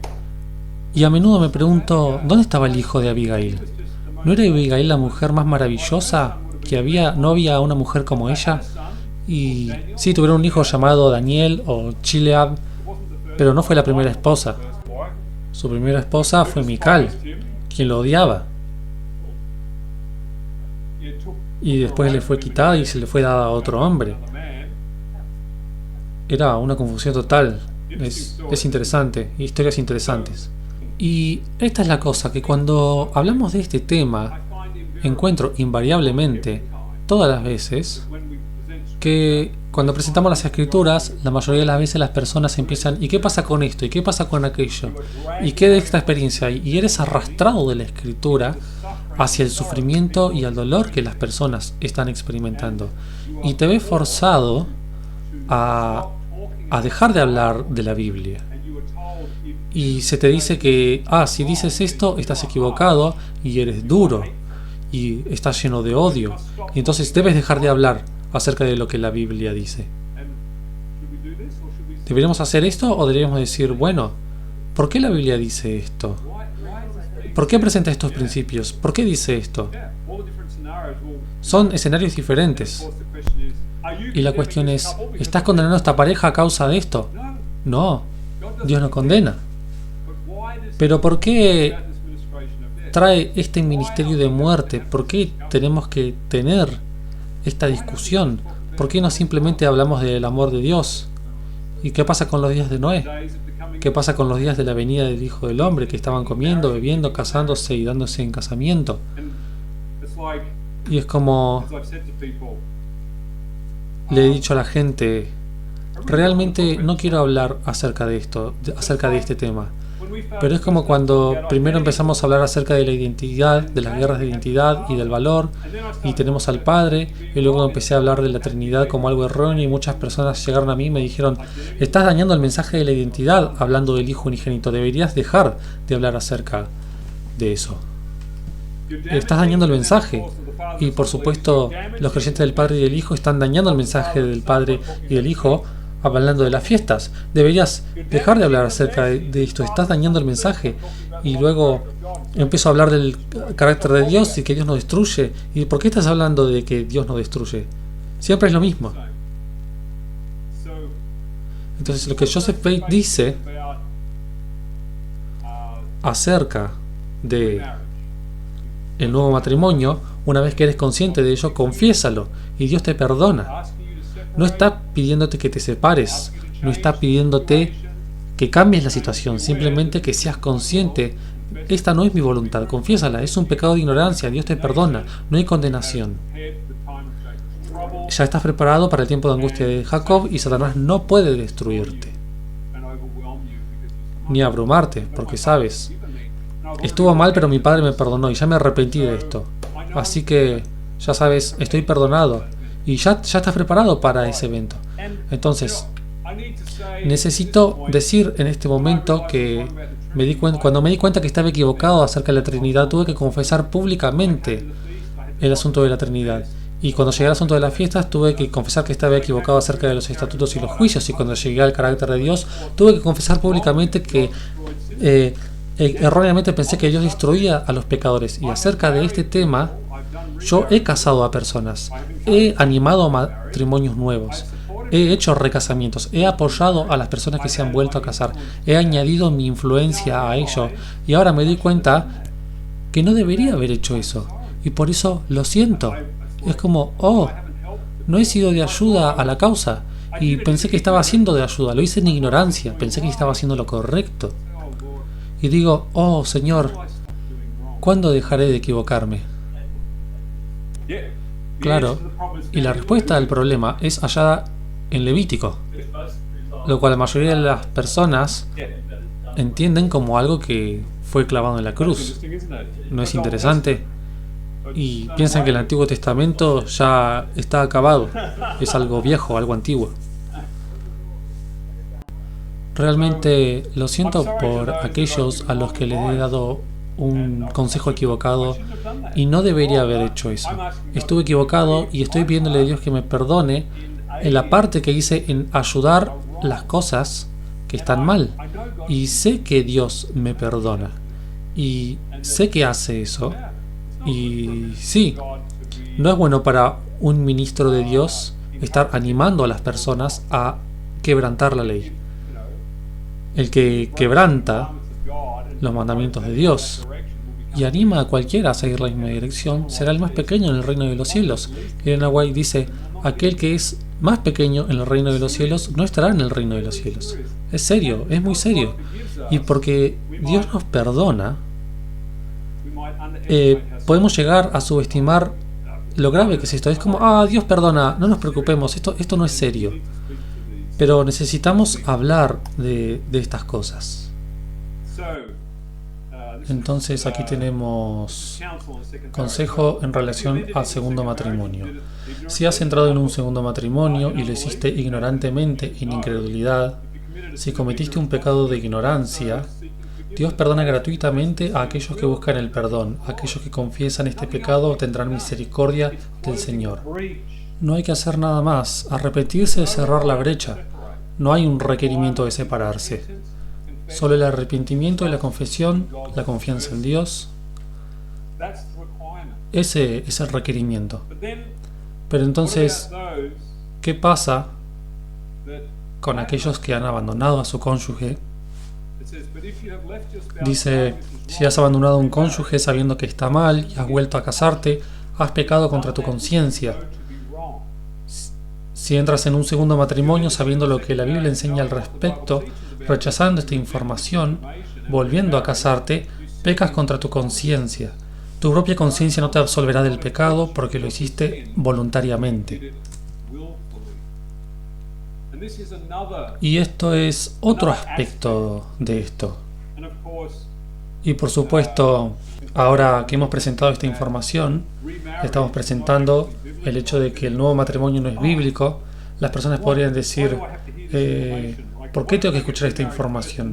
Y a menudo me pregunto, ¿dónde estaba el hijo de Abigail? ¿No era Abigail la mujer más maravillosa que había? ¿No había una mujer como ella? Y sí, tuvieron un hijo llamado Daniel o Chileab, pero no fue la primera esposa. Su primera esposa fue Mical, quien lo odiaba. Y después le fue quitada y se le fue dada a otro hombre. Era una confusión total. Es interesante, historias interesantes. Y esta es la cosa, que cuando hablamos de este tema, encuentro invariablemente, todas las veces, que cuando presentamos las escrituras, la mayoría de las veces las personas empiezan, ¿y qué pasa con esto? ¿Y qué pasa con aquello? ¿Y qué de esta experiencia? Y eres arrastrado de la escritura hacia el sufrimiento y el dolor que las personas están experimentando. Y te ves forzado a dejar de hablar de la Biblia. Y se te dice que, si dices esto, estás equivocado y eres duro y estás lleno de odio. Y entonces debes dejar de hablar acerca de lo que la Biblia dice. ¿Deberíamos hacer esto o deberíamos decir, bueno, ¿por qué la Biblia dice esto? ¿Por qué presenta estos principios? ¿Por qué dice esto? Son escenarios diferentes. Y la cuestión es, ¿estás condenando a esta pareja a causa de esto? No, Dios no condena. Pero ¿por qué trae este ministerio de muerte? ¿Por qué tenemos que tener esta discusión? ¿Por qué no simplemente hablamos del amor de Dios? ¿Y qué pasa con los días de Noé? ¿Qué pasa con los días de la venida del Hijo del Hombre, que estaban comiendo, bebiendo, casándose y dándose en casamiento? Y es como le he dicho a la gente, realmente no quiero hablar acerca de esto, acerca de este tema. Pero es como cuando primero empezamos a hablar acerca de la identidad, de las guerras de identidad y del valor, y tenemos al Padre, y luego empecé a hablar de la Trinidad como algo erróneo, y muchas personas llegaron a mí y me dijeron, estás dañando el mensaje de la identidad hablando del Hijo unigénito, deberías dejar de hablar acerca de eso. Estás dañando el mensaje. Y por supuesto, los creyentes del Padre y del Hijo están dañando el mensaje del Padre y del Hijo hablando de las fiestas. Deberías dejar de hablar acerca de esto. Estás dañando el mensaje. Y luego empiezo a hablar del carácter de Dios y que Dios no destruye. ¿Y por qué estás hablando de que Dios no destruye? Siempre es lo mismo. Entonces, lo que Joseph Bate dice acerca de el nuevo matrimonio, una vez que eres consciente de ello, confiésalo y Dios te perdona. No está pidiéndote que te separes, no está pidiéndote que cambies la situación, simplemente que seas consciente. Esta no es mi voluntad, confiésala, es un pecado de ignorancia, Dios te perdona, no hay condenación. Ya estás preparado para el tiempo de angustia de Jacob y Satanás no puede destruirte, ni abrumarte, porque sabes, estuvo mal pero mi Padre me perdonó y ya me arrepentí de esto. Así que, ya sabes, estoy perdonado y ya estás preparado para ese evento. Entonces, necesito decir en este momento que cuando me di cuenta que estaba equivocado acerca de la Trinidad, tuve que confesar públicamente el asunto de la Trinidad. Y cuando llegué al asunto de las fiestas, tuve que confesar que estaba equivocado acerca de los estatutos y los juicios. Y cuando llegué al carácter de Dios, tuve que confesar públicamente que erróneamente pensé que Dios destruía a los pecadores. Y acerca de este tema, yo he casado a personas, he animado a matrimonios nuevos, he hecho recasamientos, he apoyado a las personas que se han vuelto a casar, he añadido mi influencia a ello. Y ahora me doy cuenta que no debería haber hecho eso. Y por eso lo siento. Es como, no he sido de ayuda a la causa. Y pensé que estaba haciendo de ayuda. Lo hice en ignorancia. Pensé que estaba haciendo lo correcto. Y digo, Señor, ¿cuándo dejaré de equivocarme? Claro, y la respuesta al problema es hallada en Levítico, lo cual la mayoría de las personas entienden como algo que fue clavado en la cruz. ¿No es interesante? Y piensan que el Antiguo Testamento ya está acabado, es algo viejo, algo antiguo. Realmente lo siento por aquellos a los que les he dado un consejo equivocado y no debería haber hecho eso. Estuve equivocado y estoy pidiéndole a Dios que me perdone en la parte que hice en ayudar las cosas que están mal. Y sé que Dios me perdona. Y sé que hace eso. Y sí, no es bueno para un ministro de Dios estar animando a las personas a quebrantar la ley. El que quebranta los mandamientos de Dios y anima a cualquiera a seguir la misma dirección será el más pequeño en el reino de los cielos. Elena White dice: aquel que es más pequeño en el reino de los cielos no estará en el reino de los cielos. Es serio, es muy serio. Y porque Dios nos perdona, podemos llegar a subestimar lo grave que es esto. Es como, Dios perdona, no nos preocupemos, esto no es serio. Pero necesitamos hablar de estas cosas. Entonces aquí tenemos consejo en relación al segundo matrimonio. Si has entrado en un segundo matrimonio y lo hiciste ignorantemente, en incredulidad, si cometiste un pecado de ignorancia, Dios perdona gratuitamente a aquellos que buscan el perdón. Aquellos que confiesan este pecado tendrán misericordia del Señor. No hay que hacer nada más. Arrepentirse es cerrar la brecha. No hay un requerimiento de separarse. Solo el arrepentimiento y la confesión, la confianza en Dios, ese es el requerimiento. Pero entonces, ¿qué pasa con aquellos que han abandonado a su cónyuge? Dice, si has abandonado a un cónyuge sabiendo que está mal y has vuelto a casarte, has pecado contra tu conciencia. Si entras en un segundo matrimonio sabiendo lo que la Biblia enseña al respecto, rechazando esta información, volviendo a casarte, pecas contra tu conciencia. Tu propia conciencia no te absolverá del pecado porque lo hiciste voluntariamente. Y esto es otro aspecto de esto. Y por supuesto, ahora que hemos presentado esta información, estamos presentando el hecho de que el nuevo matrimonio no es bíblico. Las personas podrían decir, ¿por qué tengo que escuchar esta información?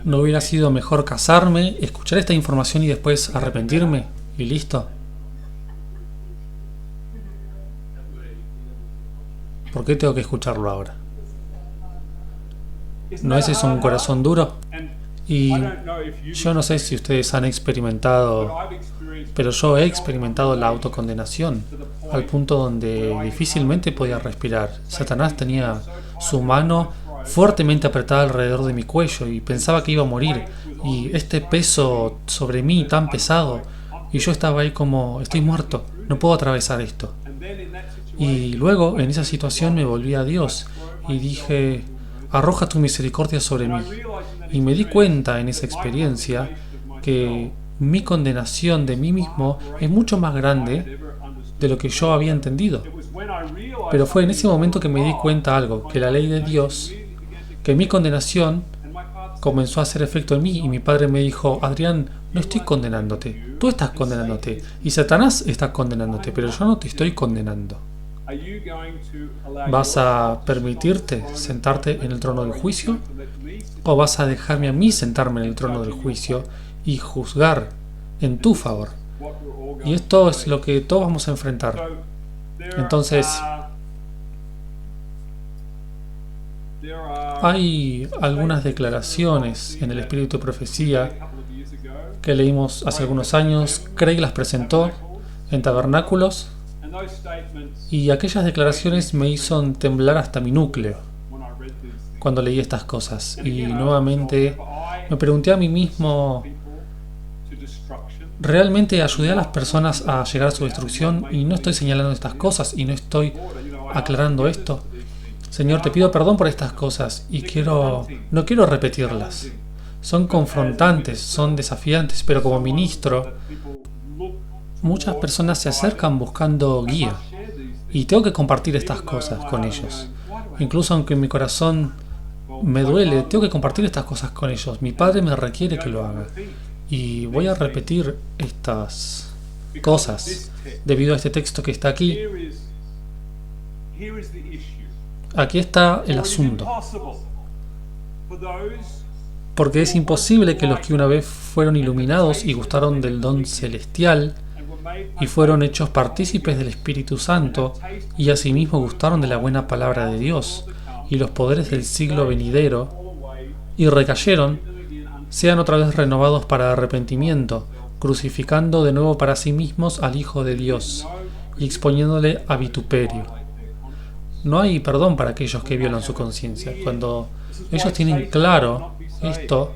¿No hubiera sido mejor casarme, escuchar esta información y después arrepentirme? Y listo. ¿Por qué tengo que escucharlo ahora? ¿No es eso un corazón duro? Y yo no sé si ustedes han experimentado, pero yo he experimentado la autocondenación al punto donde difícilmente podía respirar. Satanás tenía su mano fuertemente apretada alrededor de mi cuello y pensaba que iba a morir. Y este peso sobre mí tan pesado, y yo estaba ahí como, estoy muerto, no puedo atravesar esto. Y luego en esa situación me volví a Dios y dije, arroja tu misericordia sobre mí. Y me di cuenta en esa experiencia que mi condenación de mí mismo es mucho más grande de lo que yo había entendido. Pero fue en ese momento que me di cuenta algo, que la ley de Dios, que mi condenación comenzó a hacer efecto en mí y mi padre me dijo, Adrián, no estoy condenándote, tú estás condenándote y Satanás está condenándote, pero yo no te estoy condenando. ¿Vas a permitirte sentarte en el trono del juicio? ¿O vas a dejarme a mí sentarme en el trono del juicio y juzgar en tu favor? Y esto es lo que todos vamos a enfrentar. Entonces, hay algunas declaraciones en el Espíritu de Profecía que leímos hace algunos años. Craig las presentó en tabernáculos y aquellas declaraciones me hizo temblar hasta mi núcleo cuando leí estas cosas. Y nuevamente me pregunté a mí mismo, ¿realmente ayudé a las personas a llegar a su destrucción? Y no estoy señalando estas cosas y no estoy aclarando esto. Señor, te pido perdón por estas cosas y no quiero repetirlas. Son confrontantes, son desafiantes, pero como ministro, muchas personas se acercan buscando guía y tengo que compartir estas cosas con ellos. Incluso aunque mi corazón me duele, tengo que compartir estas cosas con ellos. Mi padre me requiere que lo haga. Y voy a repetir estas cosas debido a este texto que está aquí. Aquí está el asunto. Porque es imposible que los que una vez fueron iluminados y gustaron del don celestial y fueron hechos partícipes del Espíritu Santo y asimismo gustaron de la buena palabra de Dios y los poderes del siglo venidero y recayeron, sean otra vez renovados para arrepentimiento, crucificando de nuevo para sí mismos al Hijo de Dios y exponiéndole a vituperio. No hay perdón para aquellos que violan su conciencia. Cuando ellos tienen claro esto,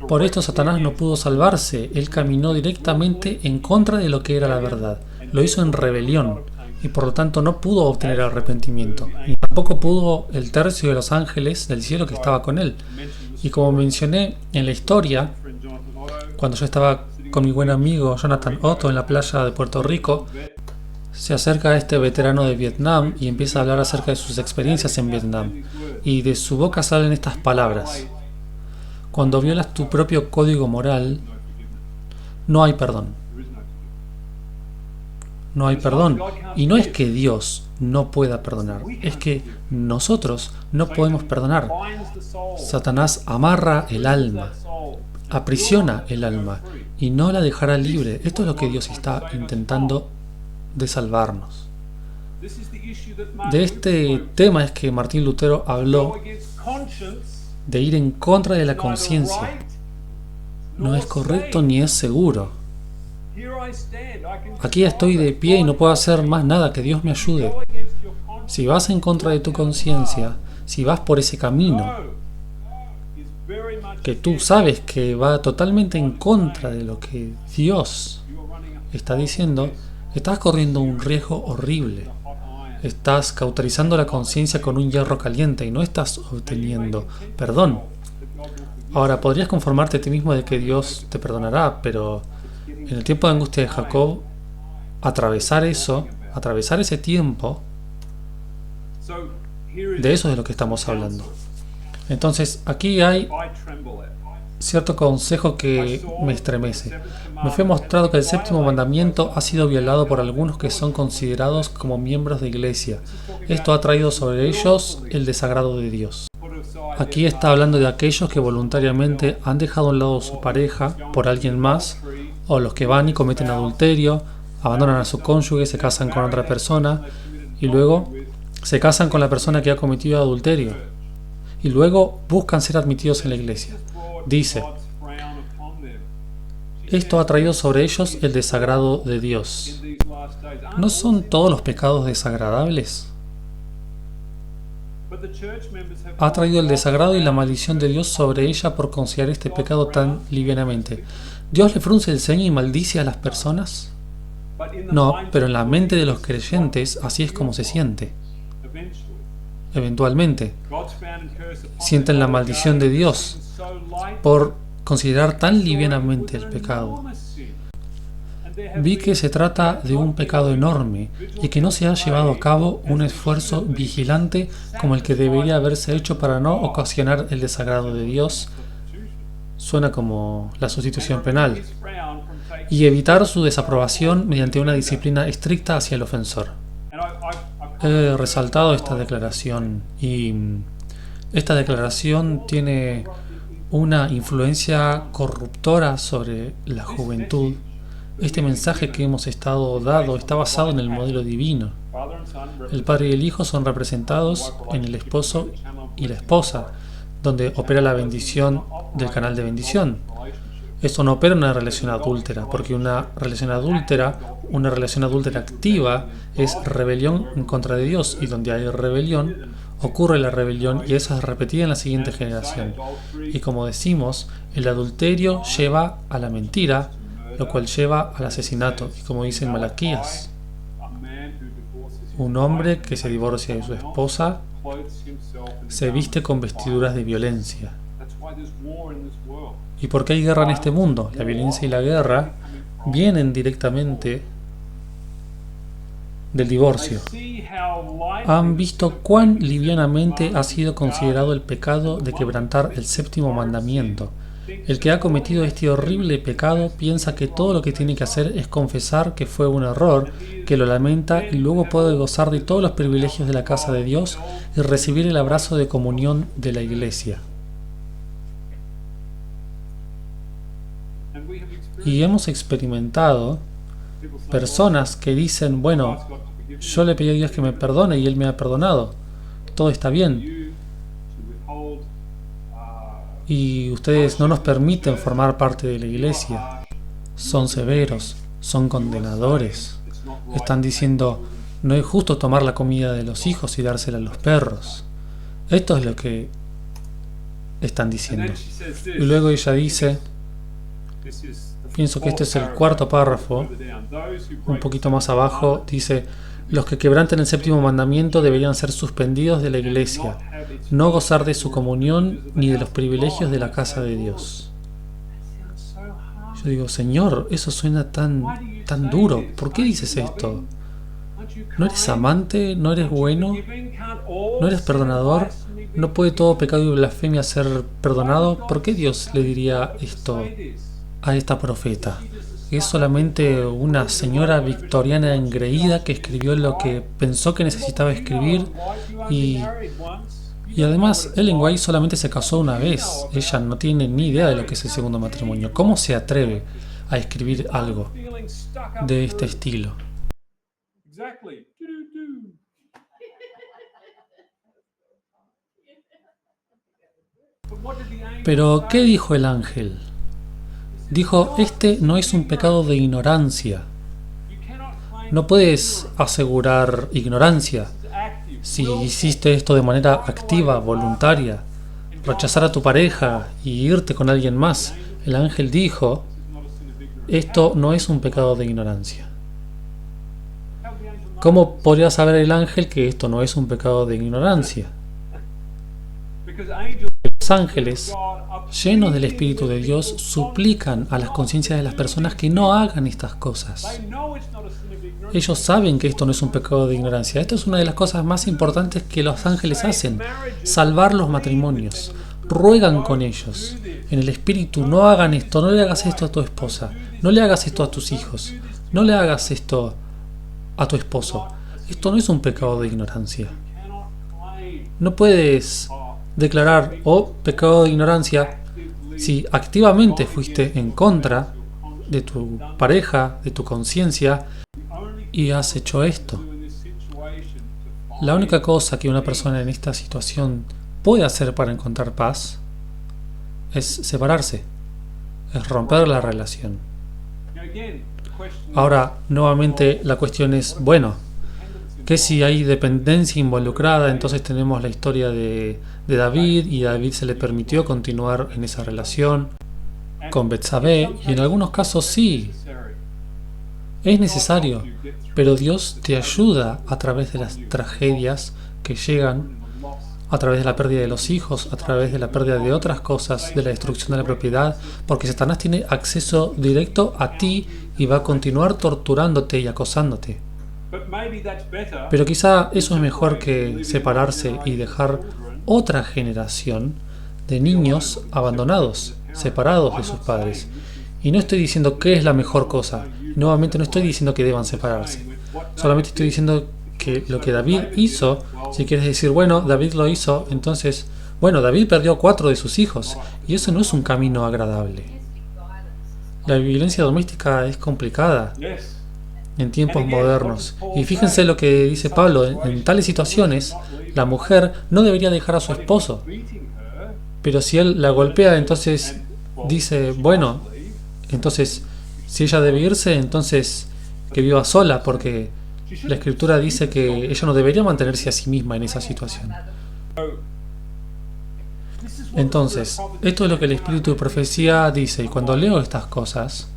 por esto Satanás no pudo salvarse. Él caminó directamente en contra de lo que era la verdad. Lo hizo en rebelión y por lo tanto no pudo obtener arrepentimiento. Ni tampoco pudo el tercio de los ángeles del cielo que estaba con él. Y como mencioné en la historia, cuando yo estaba con mi buen amigo Jonathan Otto en la playa de Puerto Rico, se acerca a este veterano de Vietnam y empieza a hablar acerca de sus experiencias en Vietnam. Y de su boca salen estas palabras: cuando violas tu propio código moral, no hay perdón. No hay perdón. Y no es que Dios no pueda perdonar, es que nosotros no podemos perdonar. Satanás amarra el alma, aprisiona el alma y no la dejará libre. Esto es lo que Dios está intentando de salvarnos. De este tema es que Martín Lutero habló, de ir en contra de la conciencia. No es correcto ni es seguro. Aquí estoy de pie y no puedo hacer más nada, que Dios me ayude. Si vas en contra de tu conciencia, si vas por ese camino que tú sabes que va totalmente en contra de lo que Dios está diciendo, estás corriendo un riesgo horrible. Estás cauterizando la conciencia con un hierro caliente y no estás obteniendo perdón. Ahora, podrías conformarte a ti mismo de que Dios te perdonará, pero en el tiempo de angustia de Jacob, atravesar ese tiempo, de eso es de lo que estamos hablando. Entonces, aquí hay cierto consejo que me estremece. Me fue mostrado que el séptimo mandamiento ha sido violado por algunos que son considerados como miembros de iglesia. Esto ha traído sobre ellos el desagrado de Dios. Aquí está hablando de aquellos que voluntariamente han dejado a un lado su pareja por alguien más, o los que van y cometen adulterio, abandonan a su cónyuge, se casan con otra persona y luego se casan con la persona que ha cometido adulterio y luego buscan ser admitidos en la iglesia. Dice: esto ha traído sobre ellos el desagrado de Dios. ¿No son todos los pecados desagradables? Ha traído el desagrado y la maldición de Dios sobre ella por considerar este pecado tan livianamente. ¿Dios le frunce el ceño y maldice a las personas? No, pero en la mente de los creyentes así es como se siente. Eventualmente, sienten la maldición de Dios por considerar tan livianamente el pecado. Vi que se trata de un pecado enorme y que no se ha llevado a cabo un esfuerzo vigilante como el que debería haberse hecho para no ocasionar el desagrado de Dios. Suena como la sustitución penal. Y evitar su desaprobación mediante una disciplina estricta hacia el ofensor. He resaltado esta declaración y esta declaración tiene una influencia corruptora sobre la juventud. Este mensaje que hemos estado dando está basado en el modelo divino. El padre y el hijo son representados en el esposo y la esposa, donde opera la bendición del canal de bendición. Esto no opera en una relación adúltera, porque una relación adúltera activa, es rebelión en contra de Dios, y donde hay rebelión, ocurre la rebelión y esa es repetida en la siguiente generación. Y como decimos, el adulterio lleva a la mentira, lo cual lleva al asesinato. Y como dice en Malaquías, un hombre que se divorcia de su esposa se viste con vestiduras de violencia. ¿Y por qué hay guerra en este mundo? La violencia y la guerra vienen directamente del divorcio. Han visto cuán livianamente ha sido considerado el pecado de quebrantar el séptimo mandamiento. El que ha cometido este horrible pecado piensa que todo lo que tiene que hacer es confesar que fue un error, que lo lamenta y luego puede gozar de todos los privilegios de la casa de Dios y recibir el abrazo de comunión de la iglesia. Y hemos experimentado personas que dicen, bueno, yo le pedí a Dios que me perdone y Él me ha perdonado. Todo está bien. Y ustedes no nos permiten formar parte de la iglesia. Son severos, son condenadores. Están diciendo, no es justo tomar la comida de los hijos y dársela a los perros. Esto es lo que están diciendo. Y luego ella dice, pienso que este es el cuarto párrafo, un poquito más abajo, dice, los que quebranten el séptimo mandamiento deberían ser suspendidos de la iglesia, no gozar de su comunión ni de los privilegios de la casa de Dios. Yo digo, Señor, eso suena tan duro. ¿Por qué dices esto? ¿No eres amante? ¿No eres bueno? ¿No eres perdonador? ¿No puede todo pecado y blasfemia ser perdonado? ¿Por qué Dios le diría esto a esta profeta? Es solamente una señora victoriana engreída que escribió lo que pensó que necesitaba escribir y además Ellen White solamente se casó una vez. Ella no tiene ni idea de lo que es el segundo matrimonio. ¿Cómo se atreve a escribir algo de este estilo? Pero, ¿qué dijo el ángel? Dijo, este no es un pecado de ignorancia. No puedes asegurar ignorancia si hiciste esto de manera activa, voluntaria, rechazar a tu pareja y irte con alguien más. El ángel dijo, esto no es un pecado de ignorancia. ¿Cómo podría saber el ángel que esto no es un pecado de ignorancia? Los ángeles, llenos del Espíritu de Dios, suplican a las conciencias de las personas que no hagan estas cosas. Ellos saben que esto no es un pecado de ignorancia. Esto es una de las cosas más importantes que los ángeles hacen, salvar los matrimonios. Ruegan con ellos, en el Espíritu, no hagan esto, no le hagas esto a tu esposa, no le hagas esto a tus hijos, no le hagas esto a tu esposo. Esto no es un pecado de ignorancia. No puedes declarar, pecado de ignorancia, si activamente fuiste en contra de tu pareja, de tu conciencia, y has hecho esto. La única cosa que una persona en esta situación puede hacer para encontrar paz es separarse, es romper la relación. Ahora, nuevamente la cuestión es, bueno, que si hay dependencia involucrada, entonces tenemos la historia de David, y a David se le permitió continuar en esa relación con Betsabé, y en algunos casos sí, es necesario, pero Dios te ayuda a través de las tragedias que llegan, a través de la pérdida de los hijos, a través de la pérdida de otras cosas, de la destrucción de la propiedad, porque Satanás tiene acceso directo a ti y va a continuar torturándote y acosándote. Pero quizá eso es mejor que separarse y dejar otra generación de niños abandonados, separados de sus padres. Y no estoy diciendo qué es la mejor cosa. Nuevamente no estoy diciendo que deban separarse. Solamente estoy diciendo que lo que David hizo, si quieres decir, bueno, David lo hizo, entonces, bueno, David perdió 4 de sus hijos, y eso no es un camino agradable. La violencia doméstica es complicada en tiempos modernos. Y fíjense lo que dice Pablo, en tales situaciones, la mujer no debería dejar a su esposo. Pero si él la golpea, entonces dice, bueno, entonces, si ella debe irse, entonces que viva sola, porque la Escritura dice que ella no debería mantenerse a sí misma en esa situación. Entonces, esto es lo que el Espíritu de Profecía dice, y cuando leo estas cosas,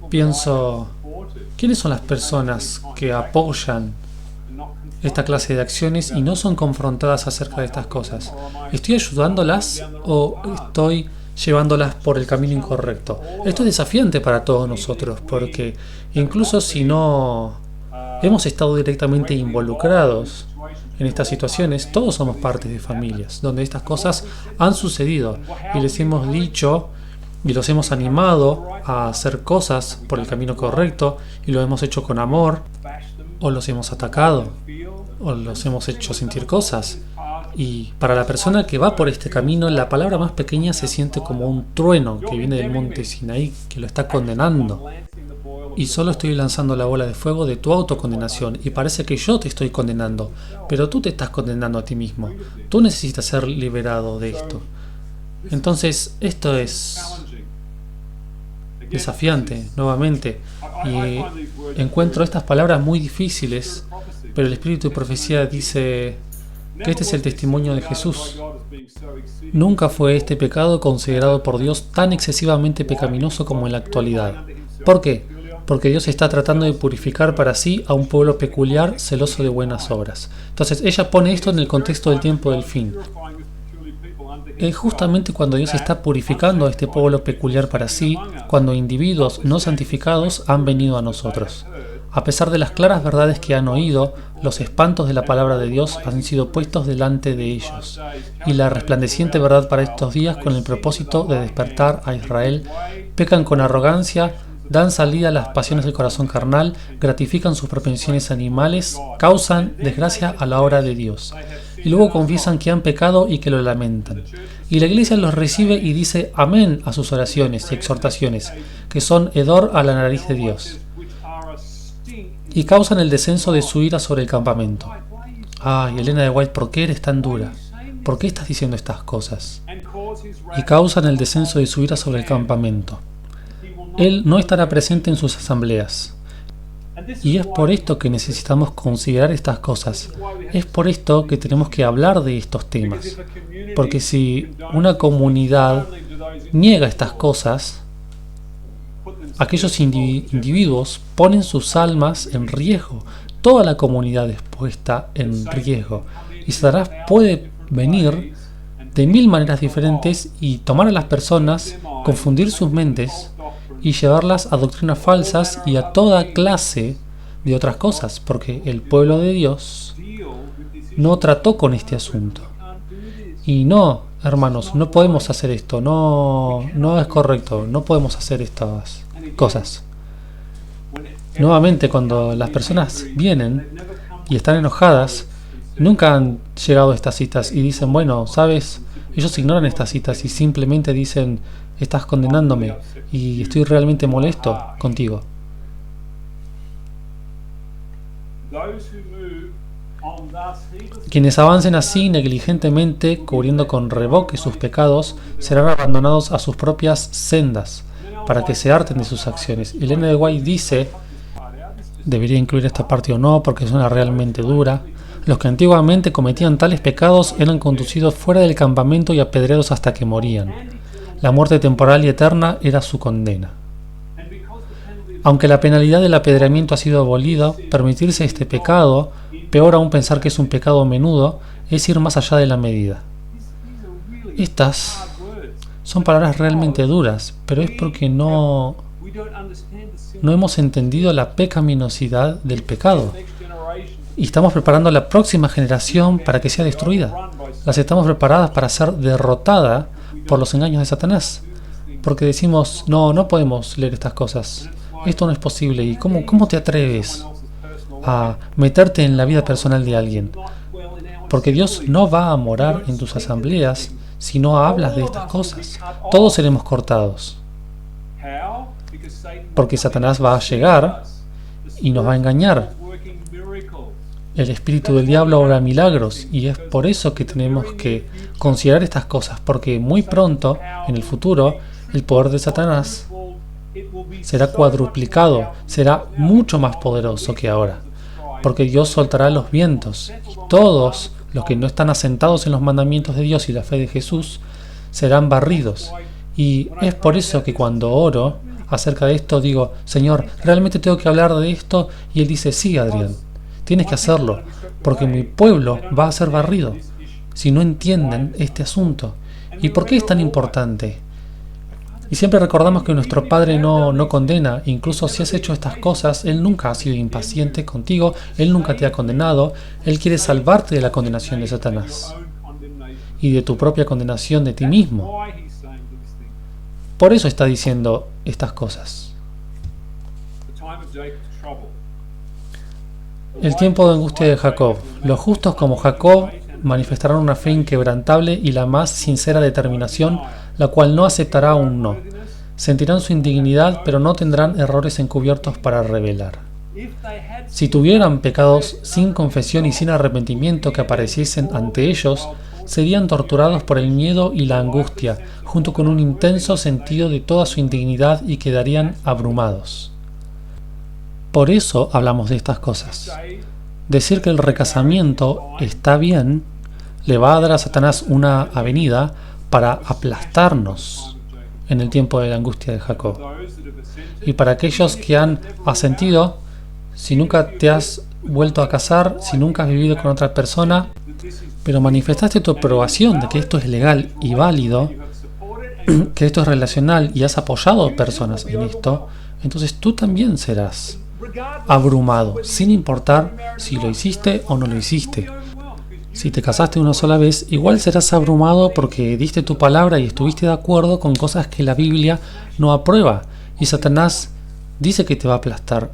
pienso, ¿quiénes son las personas que apoyan esta clase de acciones y no son confrontadas acerca de estas cosas? ¿Estoy ayudándolas o estoy llevándolas por el camino incorrecto? Esto es desafiante para todos nosotros, porque incluso si no hemos estado directamente involucrados en estas situaciones, todos somos parte de familias donde estas cosas han sucedido y les hemos dicho y los hemos animado a hacer cosas por el camino correcto, y lo hemos hecho con amor, o los hemos atacado, o los hemos hecho sentir cosas, Y para la persona que va por este camino, la palabra más pequeña se siente como un trueno que viene del monte Sinaí, que lo está condenando. Y solo estoy lanzando la bola de fuego de tu autocondenación, y parece que yo te estoy condenando, pero tú te estás condenando a ti mismo. Tú necesitas ser liberado de esto. Entonces, esto es desafiante, nuevamente, y encuentro estas palabras muy difíciles, pero el Espíritu de Profecía dice que este es el testimonio de Jesús. Nunca fue este pecado considerado por Dios tan excesivamente pecaminoso como en la actualidad. ¿Por qué? Porque Dios está tratando de purificar para sí a un pueblo peculiar, celoso de buenas obras. Entonces ella pone esto en el contexto del tiempo del fin. Es justamente cuando Dios está purificando a este pueblo peculiar para sí, cuando individuos no santificados han venido a nosotros. A pesar de las claras verdades que han oído, los espantos de la palabra de Dios han sido puestos delante de ellos, y la resplandeciente verdad para estos días, con el propósito de despertar a Israel, pecan con arrogancia, dan salida a las pasiones del corazón carnal, gratifican sus propensiones animales, causan desgracia a la obra de Dios, y luego confiesan que han pecado y que lo lamentan. Y la iglesia los recibe y dice amén a sus oraciones y exhortaciones, que son hedor a la nariz de Dios, y causan el descenso de su ira sobre el campamento. Ay, Elena de White, ¿por qué eres tan dura? ¿Por qué estás diciendo estas cosas? Y causan el descenso de su ira sobre el campamento. Él no estará presente en sus asambleas. Y es por esto que necesitamos considerar estas cosas. Es por esto que tenemos que hablar de estos temas. Porque si una comunidad niega estas cosas, aquellos individuos ponen sus almas en riesgo. Toda la comunidad es puesta en riesgo. Y Satanás puede venir de mil maneras diferentes y tomar a las personas, confundir sus mentes y llevarlas a doctrinas falsas y a toda clase de otras cosas, porque el pueblo de Dios no trató con este asunto. Y no, hermanos, no podemos hacer esto, no es correcto, no podemos hacer estas cosas. Nuevamente, cuando las personas vienen y están enojadas, nunca han llegado a estas citas y dicen, bueno, ¿sabes? Ellos ignoran estas citas y simplemente dicen, estás condenándome y estoy realmente molesto contigo. Quienes avancen así negligentemente, cubriendo con reboque sus pecados, serán abandonados a sus propias sendas, para que se harten de sus acciones. Elena de White dice, debería incluir esta parte o no, porque suena realmente dura, los que antiguamente cometían tales pecados eran conducidos fuera del campamento y apedreados hasta que morían. La muerte temporal y eterna era su condena. Aunque la penalidad del apedreamiento ha sido abolida, permitirse este pecado, peor aún pensar que es un pecado menudo, es ir más allá de la medida. Estas son palabras realmente duras, pero es porque no hemos entendido la pecaminosidad del pecado. Y estamos preparando a la próxima generación para que sea destruida. Las estamos preparadas para ser derrotada por los engaños de Satanás. Porque decimos, no podemos leer estas cosas. Esto no es posible. ¿Y cómo te atreves a meterte en la vida personal de alguien? Porque Dios no va a morar en tus asambleas si no hablas de estas cosas. Todos seremos cortados. Porque Satanás va a llegar y nos va a engañar. El espíritu del diablo obra milagros y es por eso que tenemos que considerar estas cosas, porque muy pronto, en el futuro, el poder de Satanás será cuadruplicado, será mucho más poderoso que ahora, porque Dios soltará los vientos y todos los que no están asentados en los mandamientos de Dios y la fe de Jesús serán barridos. Y es por eso que cuando oro acerca de esto digo, Señor, ¿realmente tengo que hablar de esto? Y Él dice, sí, Adrián. Tienes que hacerlo, porque mi pueblo va a ser barrido si no entienden este asunto. ¿Y por qué es tan importante? Y siempre recordamos que nuestro Padre no condena. Incluso si has hecho estas cosas, Él nunca ha sido impaciente contigo, Él nunca te ha condenado. Él quiere salvarte de la condenación de Satanás y de tu propia condenación de ti mismo. Por eso está diciendo estas cosas. El tiempo de angustia de Jacob. Los justos como Jacob manifestarán una fe inquebrantable y la más sincera determinación, la cual no aceptará un no. Sentirán su indignidad, pero no tendrán errores encubiertos para revelar. Si tuvieran pecados sin confesión y sin arrepentimiento que apareciesen ante ellos, serían torturados por el miedo y la angustia, junto con un intenso sentido de toda su indignidad y quedarían abrumados. Por eso hablamos de estas cosas. Decir que el recasamiento está bien le va a dar a Satanás una avenida para aplastarnos en el tiempo de la angustia de Jacob. Y para aquellos que han asentido, si nunca te has vuelto a casar, si nunca has vivido con otra persona, pero manifestaste tu aprobación de que esto es legal y válido, que esto es relacional y has apoyado personas en esto, entonces tú también serás abrumado, sin importar si lo hiciste o no lo hiciste. Si te casaste una sola vez, igual serás abrumado porque diste tu palabra y estuviste de acuerdo con cosas que la Biblia no aprueba. Y Satanás dice que te va a aplastar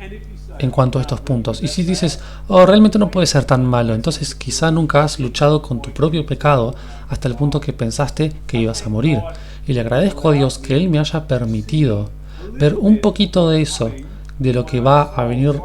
en cuanto a estos puntos. Y si dices, oh, realmente no puede ser tan malo, entonces quizá nunca has luchado con tu propio pecado hasta el punto que pensaste que ibas a morir. Y le agradezco a Dios que Él me haya permitido ver un poquito de eso, de lo que va a venir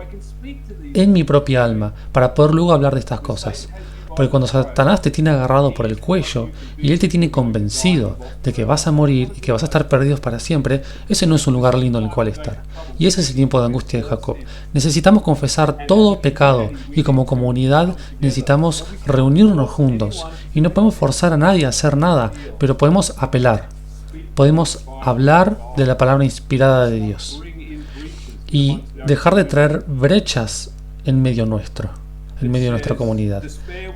en mi propia alma, para poder luego hablar de estas cosas. Porque cuando Satanás te tiene agarrado por el cuello y él te tiene convencido de que vas a morir y que vas a estar perdidos para siempre, ese no es un lugar lindo en el cual estar. Y ese es el tiempo de angustia de Jacob. Necesitamos confesar todo pecado y como comunidad necesitamos reunirnos juntos. Y no podemos forzar a nadie a hacer nada, pero podemos apelar. Podemos hablar de la palabra inspirada de Dios. Y dejar de traer brechas en medio nuestro, en medio de nuestra comunidad.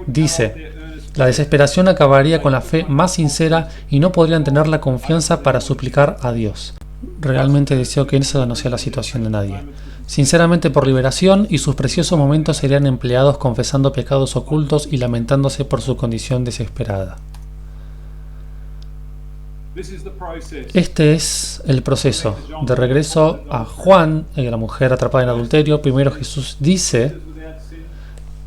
Dice, la desesperación acabaría con la fe más sincera y no podrían tener la confianza para suplicar a Dios. Realmente deseo que esa no sea la situación de nadie. Sinceramente por liberación, y sus preciosos momentos serían empleados confesando pecados ocultos y lamentándose por su condición desesperada. Este es el proceso. De regreso a Juan, la mujer atrapada en adulterio, primero Jesús dice,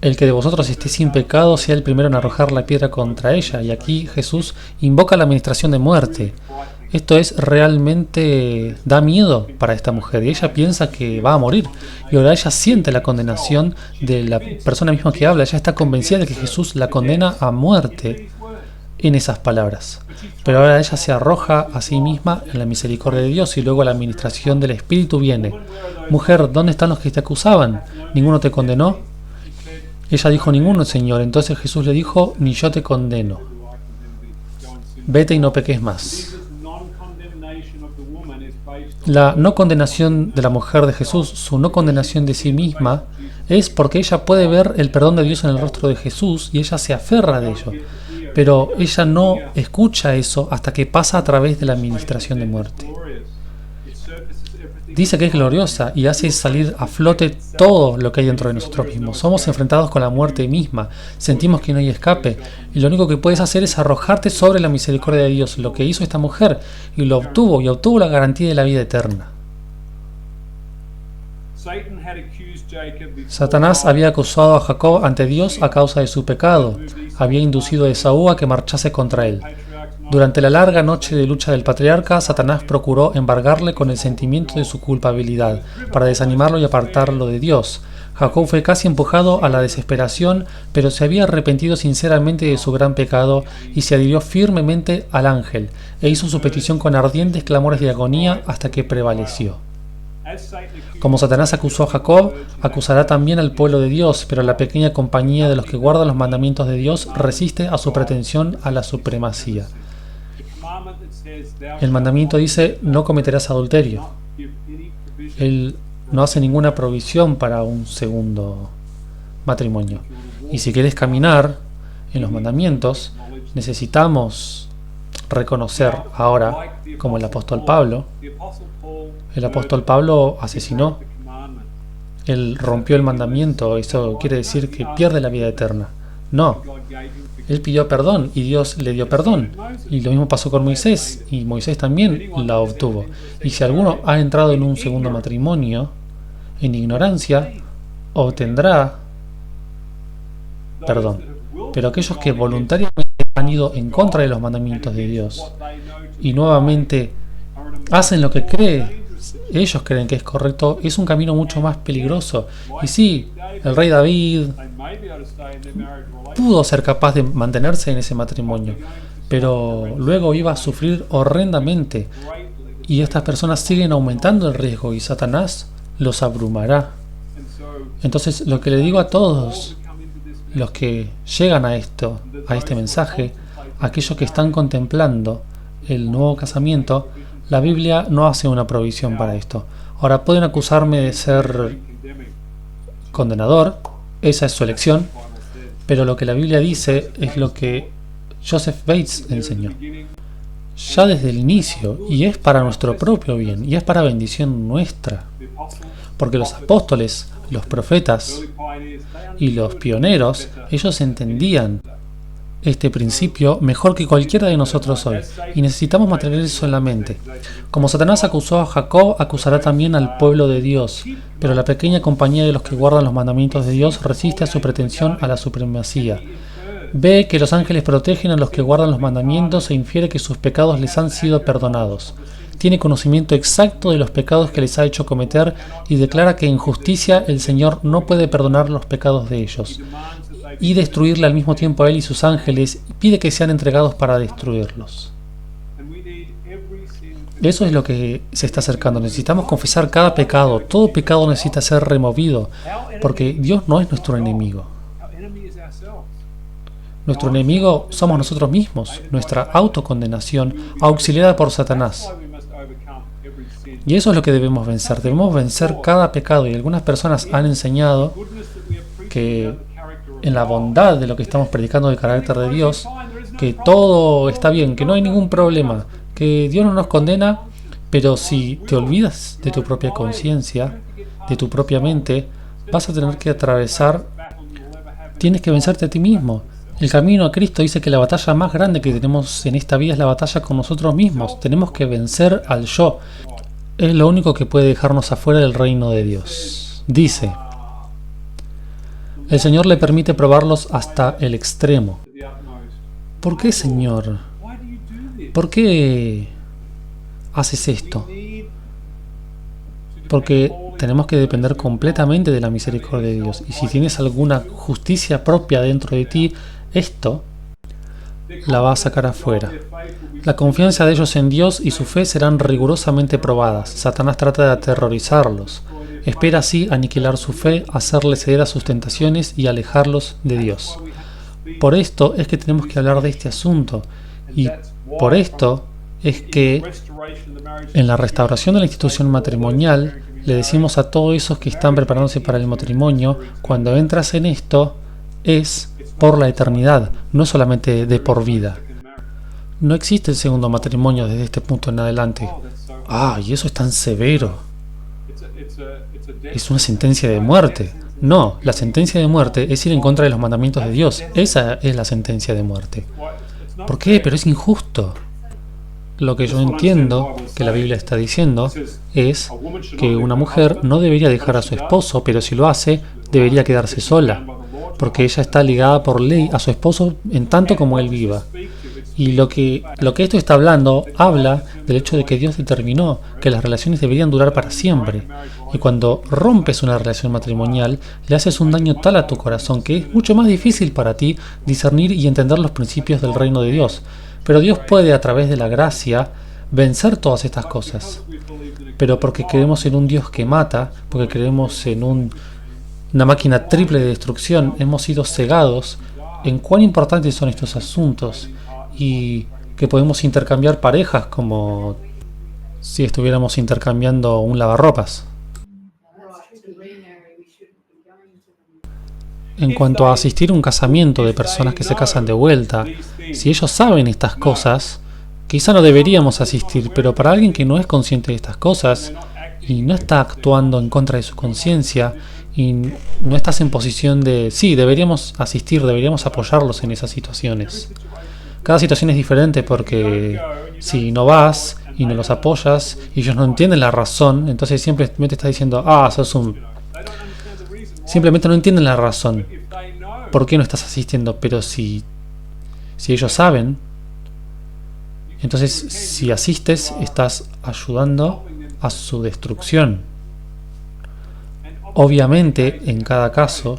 el que de vosotros esté sin pecado sea el primero en arrojar la piedra contra ella. Y aquí Jesús invoca la administración de muerte. Esto es realmente da miedo para esta mujer y ella piensa que va a morir. Y ahora ella siente la condenación de la persona misma que habla. Ella está convencida de que Jesús la condena a muerte en esas palabras. Pero ahora ella se arroja a sí misma en la misericordia de Dios y luego la administración del Espíritu viene. Mujer, ¿dónde están los que te acusaban? ¿Ninguno te condenó? Ella dijo, ninguno, Señor. Entonces Jesús le dijo, ni yo te condeno. Vete y no peques más. La no condenación de la mujer de Jesús, su no condenación de sí misma, es porque ella puede ver el perdón de Dios en el rostro de Jesús y ella se aferra de ello. Pero ella no escucha eso hasta que pasa a través de la administración de muerte. Dice que es gloriosa y hace salir a flote todo lo que hay dentro de nosotros mismos. Somos enfrentados con la muerte misma, sentimos que no hay escape y lo único que puedes hacer es arrojarte sobre la misericordia de Dios, lo que hizo esta mujer y lo obtuvo, y obtuvo la garantía de la vida eterna. Satanás había acusado a Jacob ante Dios a causa de su pecado, había inducido a Esaú a que marchase contra él. Durante la larga noche de lucha del patriarca, Satanás procuró embargarle con el sentimiento de su culpabilidad, para desanimarlo y apartarlo de Dios. Jacob fue casi empujado a la desesperación, pero se había arrepentido sinceramente de su gran pecado y se adhirió firmemente al ángel, e hizo su petición con ardientes clamores de agonía hasta que prevaleció. Como Satanás acusó a Jacob, acusará también al pueblo de Dios, pero la pequeña compañía de los que guardan los mandamientos de Dios resiste a su pretensión a la supremacía. El mandamiento dice, no cometerás adulterio. Él no hace ninguna provisión para un segundo matrimonio. Y si quieres caminar en los mandamientos, necesitamos reconocer ahora, como el apóstol Pablo asesinó, él rompió el mandamiento, eso quiere decir que pierde la vida eterna. No, él pidió perdón y Dios le dio perdón. Y lo mismo pasó con Moisés, y Moisés también la obtuvo. Y si alguno ha entrado en un segundo matrimonio en ignorancia, obtendrá perdón. Pero aquellos que voluntariamente han ido en contra de los mandamientos de Dios y nuevamente hacen lo que ellos creen que es correcto, es un camino mucho más peligroso. Y sí, el rey David pudo ser capaz de mantenerse en ese matrimonio, pero luego iba a sufrir horrendamente. Y estas personas siguen aumentando el riesgo y Satanás los abrumará. Entonces, lo que le digo a todos los que llegan a este mensaje, aquellos que están contemplando el nuevo casamiento, la Biblia no hace una provisión para esto. Ahora, pueden acusarme de ser condenador, esa es su elección, pero lo que la Biblia dice es lo que Joseph Bates enseñó ya desde el inicio, y es para nuestro propio bien, y es para bendición nuestra, porque los apóstoles, los profetas y los pioneros, ellos entendían este principio mejor que cualquiera de nosotros hoy, y necesitamos mantener eso en la mente. Como Satanás acusó a Jacob, acusará también al pueblo de Dios, pero la pequeña compañía de los que guardan los mandamientos de Dios resiste a su pretensión a la supremacía. Ve que los ángeles protegen a los que guardan los mandamientos e infiere que sus pecados les han sido perdonados. Tiene conocimiento exacto de los pecados que les ha hecho cometer y declara que en justicia el Señor no puede perdonar los pecados de ellos y destruirle al mismo tiempo a él y sus ángeles, y pide que sean entregados para destruirlos. Eso es lo que se está acercando. Necesitamos confesar cada pecado. Todo pecado necesita ser removido, porque Dios no es nuestro enemigo. Nuestro enemigo somos nosotros mismos, nuestra autocondenación, auxiliada por Satanás. Y eso es lo que debemos vencer. Debemos vencer cada pecado. Y algunas personas han enseñado que en la bondad de lo que estamos predicando del carácter de Dios, que todo está bien, que no hay ningún problema, que Dios no nos condena, pero si te olvidas de tu propia conciencia, de tu propia mente, vas a tener que atravesar, tienes que vencerte a ti mismo. El camino a Cristo dice que la batalla más grande que tenemos en esta vida es la batalla con nosotros mismos. Tenemos que vencer al yo. Es lo único que puede dejarnos afuera del reino de Dios. Dice, el Señor le permite probarlos hasta el extremo. ¿Por qué, Señor? ¿Por qué haces esto? Porque tenemos que depender completamente de la misericordia de Dios. Y si tienes alguna justicia propia dentro de ti, esto la va a sacar afuera. La confianza de ellos en Dios y su fe serán rigurosamente probadas. Satanás trata de aterrorizarlos. Espera así aniquilar su fe, hacerles ceder a sus tentaciones y alejarlos de Dios. Por esto es que tenemos que hablar de este asunto. Y por esto es que en la restauración de la institución matrimonial le decimos a todos esos que están preparándose para el matrimonio, cuando entras en esto es por la eternidad, no solamente de por vida. No existe el segundo matrimonio desde este punto en adelante. Y eso es tan severo. Es una sentencia de muerte. No, la sentencia de muerte es ir en contra de los mandamientos de Dios. Esa es la sentencia de muerte. ¿Por qué? Pero es injusto. Lo que yo entiendo que la Biblia está diciendo es que una mujer no debería dejar a su esposo, pero si lo hace, debería quedarse sola, porque ella está ligada por ley a su esposo en tanto como él viva. Y lo que esto está hablando, habla del hecho de que Dios determinó que las relaciones deberían durar para siempre. Y cuando rompes una relación matrimonial, le haces un daño tal a tu corazón que es mucho más difícil para ti discernir y entender los principios del reino de Dios. Pero Dios puede, a través de la gracia, vencer todas estas cosas. Pero porque creemos en un Dios que mata, porque creemos en una máquina triple de destrucción, hemos sido cegados en cuán importantes son estos asuntos y que podemos intercambiar parejas como si estuviéramos intercambiando un lavarropas. En cuanto a asistir a un casamiento de personas que se casan de vuelta, si ellos saben estas cosas, quizá no deberíamos asistir, pero para alguien que no es consciente de estas cosas y no está actuando en contra de su conciencia y no estás en posición de, sí, deberíamos asistir, deberíamos apoyarlos en esas situaciones. Cada situación es diferente porque si no vas y no los apoyas y ellos no entienden la razón, entonces simplemente estás diciendo, sos un... Simplemente no entienden la razón. ¿por qué no estás asistiendo? Pero si ellos saben, entonces si asistes, estás ayudando a su destrucción. Obviamente, en cada caso,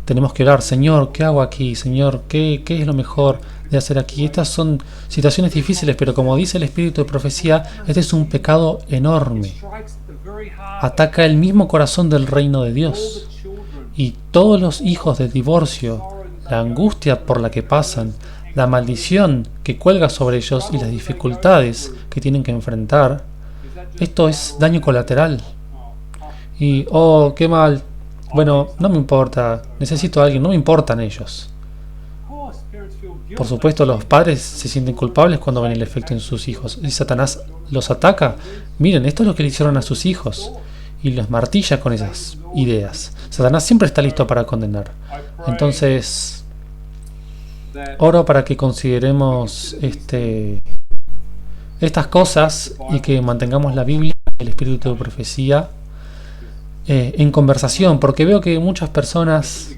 tenemos que orar: Señor, ¿qué hago aquí? Señor, ¿qué es lo mejor de hacer aquí? Estas son situaciones difíciles, pero como dice el espíritu de profecía, este es un pecado enorme. Ataca el mismo corazón del reino de Dios. Y todos los hijos de divorcio, la angustia por la que pasan, la maldición que cuelga sobre ellos y las dificultades que tienen que enfrentar, esto es daño colateral. Y, oh, qué mal. Bueno, no me importa, necesito a alguien, no me importan ellos. Por supuesto, los padres se sienten culpables cuando ven el efecto en sus hijos. Y Satanás los ataca. Miren, esto es lo que le hicieron a sus hijos. Y los martilla con esas ideas. Satanás siempre está listo para condenar. Entonces, oro para que consideremos estas cosas y que mantengamos la Biblia, el espíritu de profecía, en conversación, porque veo que muchas personas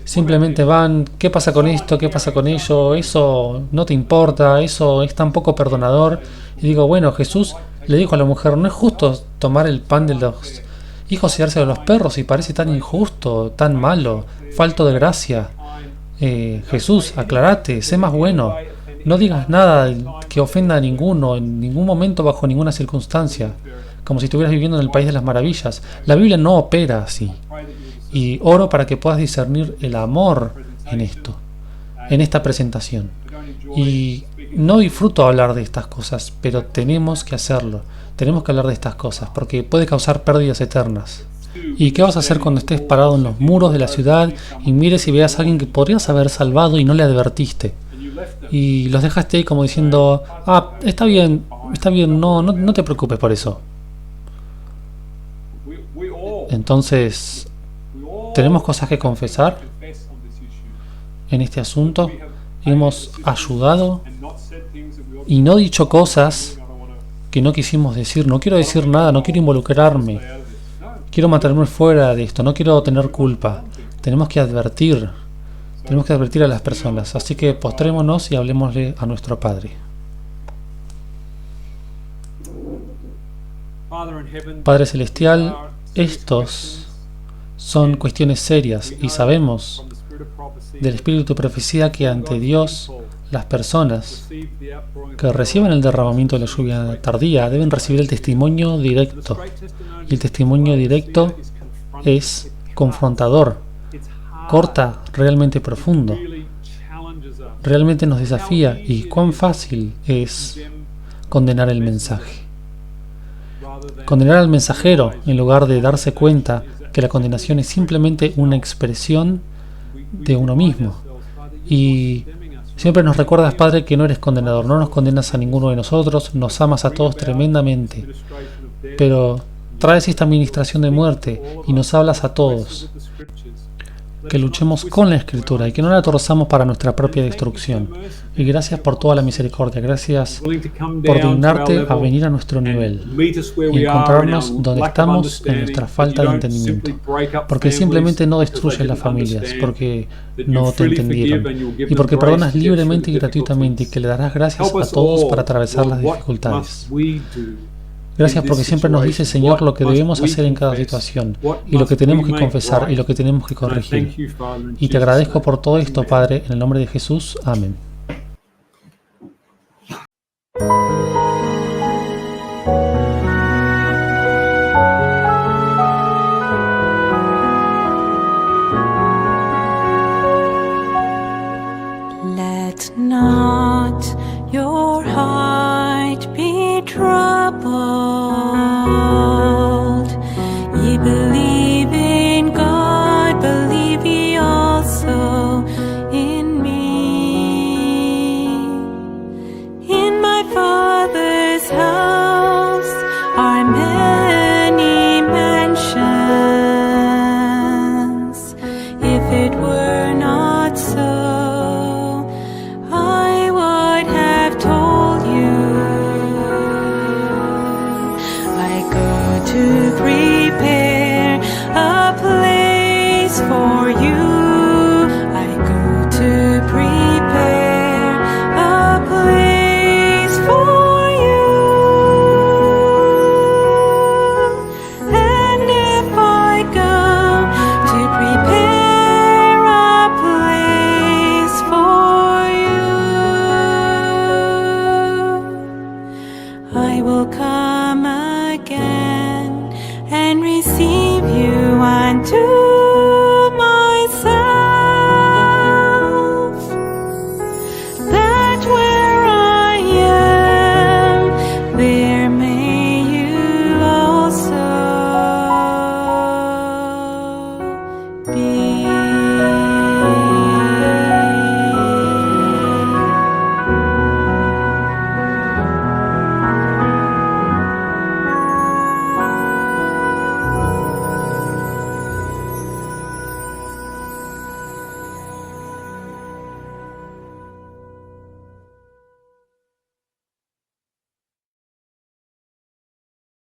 simplemente van: ¿qué pasa con esto? ¿Qué pasa con ello? Eso no te importa, eso es tan poco perdonador. Y digo, bueno, Jesús le dijo a la mujer: no es justo tomar el pan de los hijos y dárselo a los perros, y parece tan injusto, tan malo, falto de gracia. Jesús, aclarate, sé más bueno, no digas nada que ofenda a ninguno, en ningún momento, bajo ninguna circunstancia, como si estuvieras viviendo en el país de las maravillas. La Biblia no opera así. Y oro para que puedas discernir el amor en esto, en esta presentación. Y no disfruto hablar de estas cosas, pero tenemos que hacerlo. Tenemos que hablar de estas cosas, porque puede causar pérdidas eternas. ¿Y qué vas a hacer cuando estés parado en los muros de la ciudad y mires y veas a alguien que podrías haber salvado y no le advertiste? Y los dejaste ahí como diciendo: está bien, no te preocupes por eso. Entonces, tenemos cosas que confesar en este asunto. Hemos ayudado y no dicho cosas que no quisimos decir. No quiero decir nada, no quiero involucrarme. Quiero mantenerme fuera de esto, no quiero tener culpa. Tenemos que advertir a las personas. Así que postrémonos y hablemosle a nuestro Padre. Padre Celestial, estos son cuestiones serias y sabemos del espíritu de profecía que ante Dios las personas que reciban el derramamiento de la lluvia tardía deben recibir el testimonio directo. Y el testimonio directo es confrontador, corta, realmente profundo. Realmente nos desafía. Y cuán fácil es condenar el mensaje. Condenar al mensajero en lugar de darse cuenta que la condenación es simplemente una expresión de uno mismo. Y siempre nos recuerdas, Padre, que no eres condenador, no nos condenas a ninguno de nosotros, nos amas a todos tremendamente, pero traes esta administración de muerte y nos hablas a todos que luchemos con la Escritura y que no la torzamos para nuestra propia destrucción. Y gracias por toda la misericordia, gracias por dignarte a venir a nuestro nivel y encontrarnos donde estamos en nuestra falta de entendimiento, porque simplemente no destruyes las familias, porque no te entendieron, y porque perdonas libremente y gratuitamente, y que le darás gracias a todos para atravesar las dificultades. Gracias porque siempre nos dice, Señor, lo que debemos hacer en cada situación, y lo que tenemos que confesar, y lo que tenemos que corregir. Y te agradezco por todo esto, Padre, en el nombre de Jesús. Amén. Let not your heart be troubled. Ye believe in God, believe ye also in me. In my Father's house are many mansions. If it were not so, I would have told you. I go to prepare a place for you.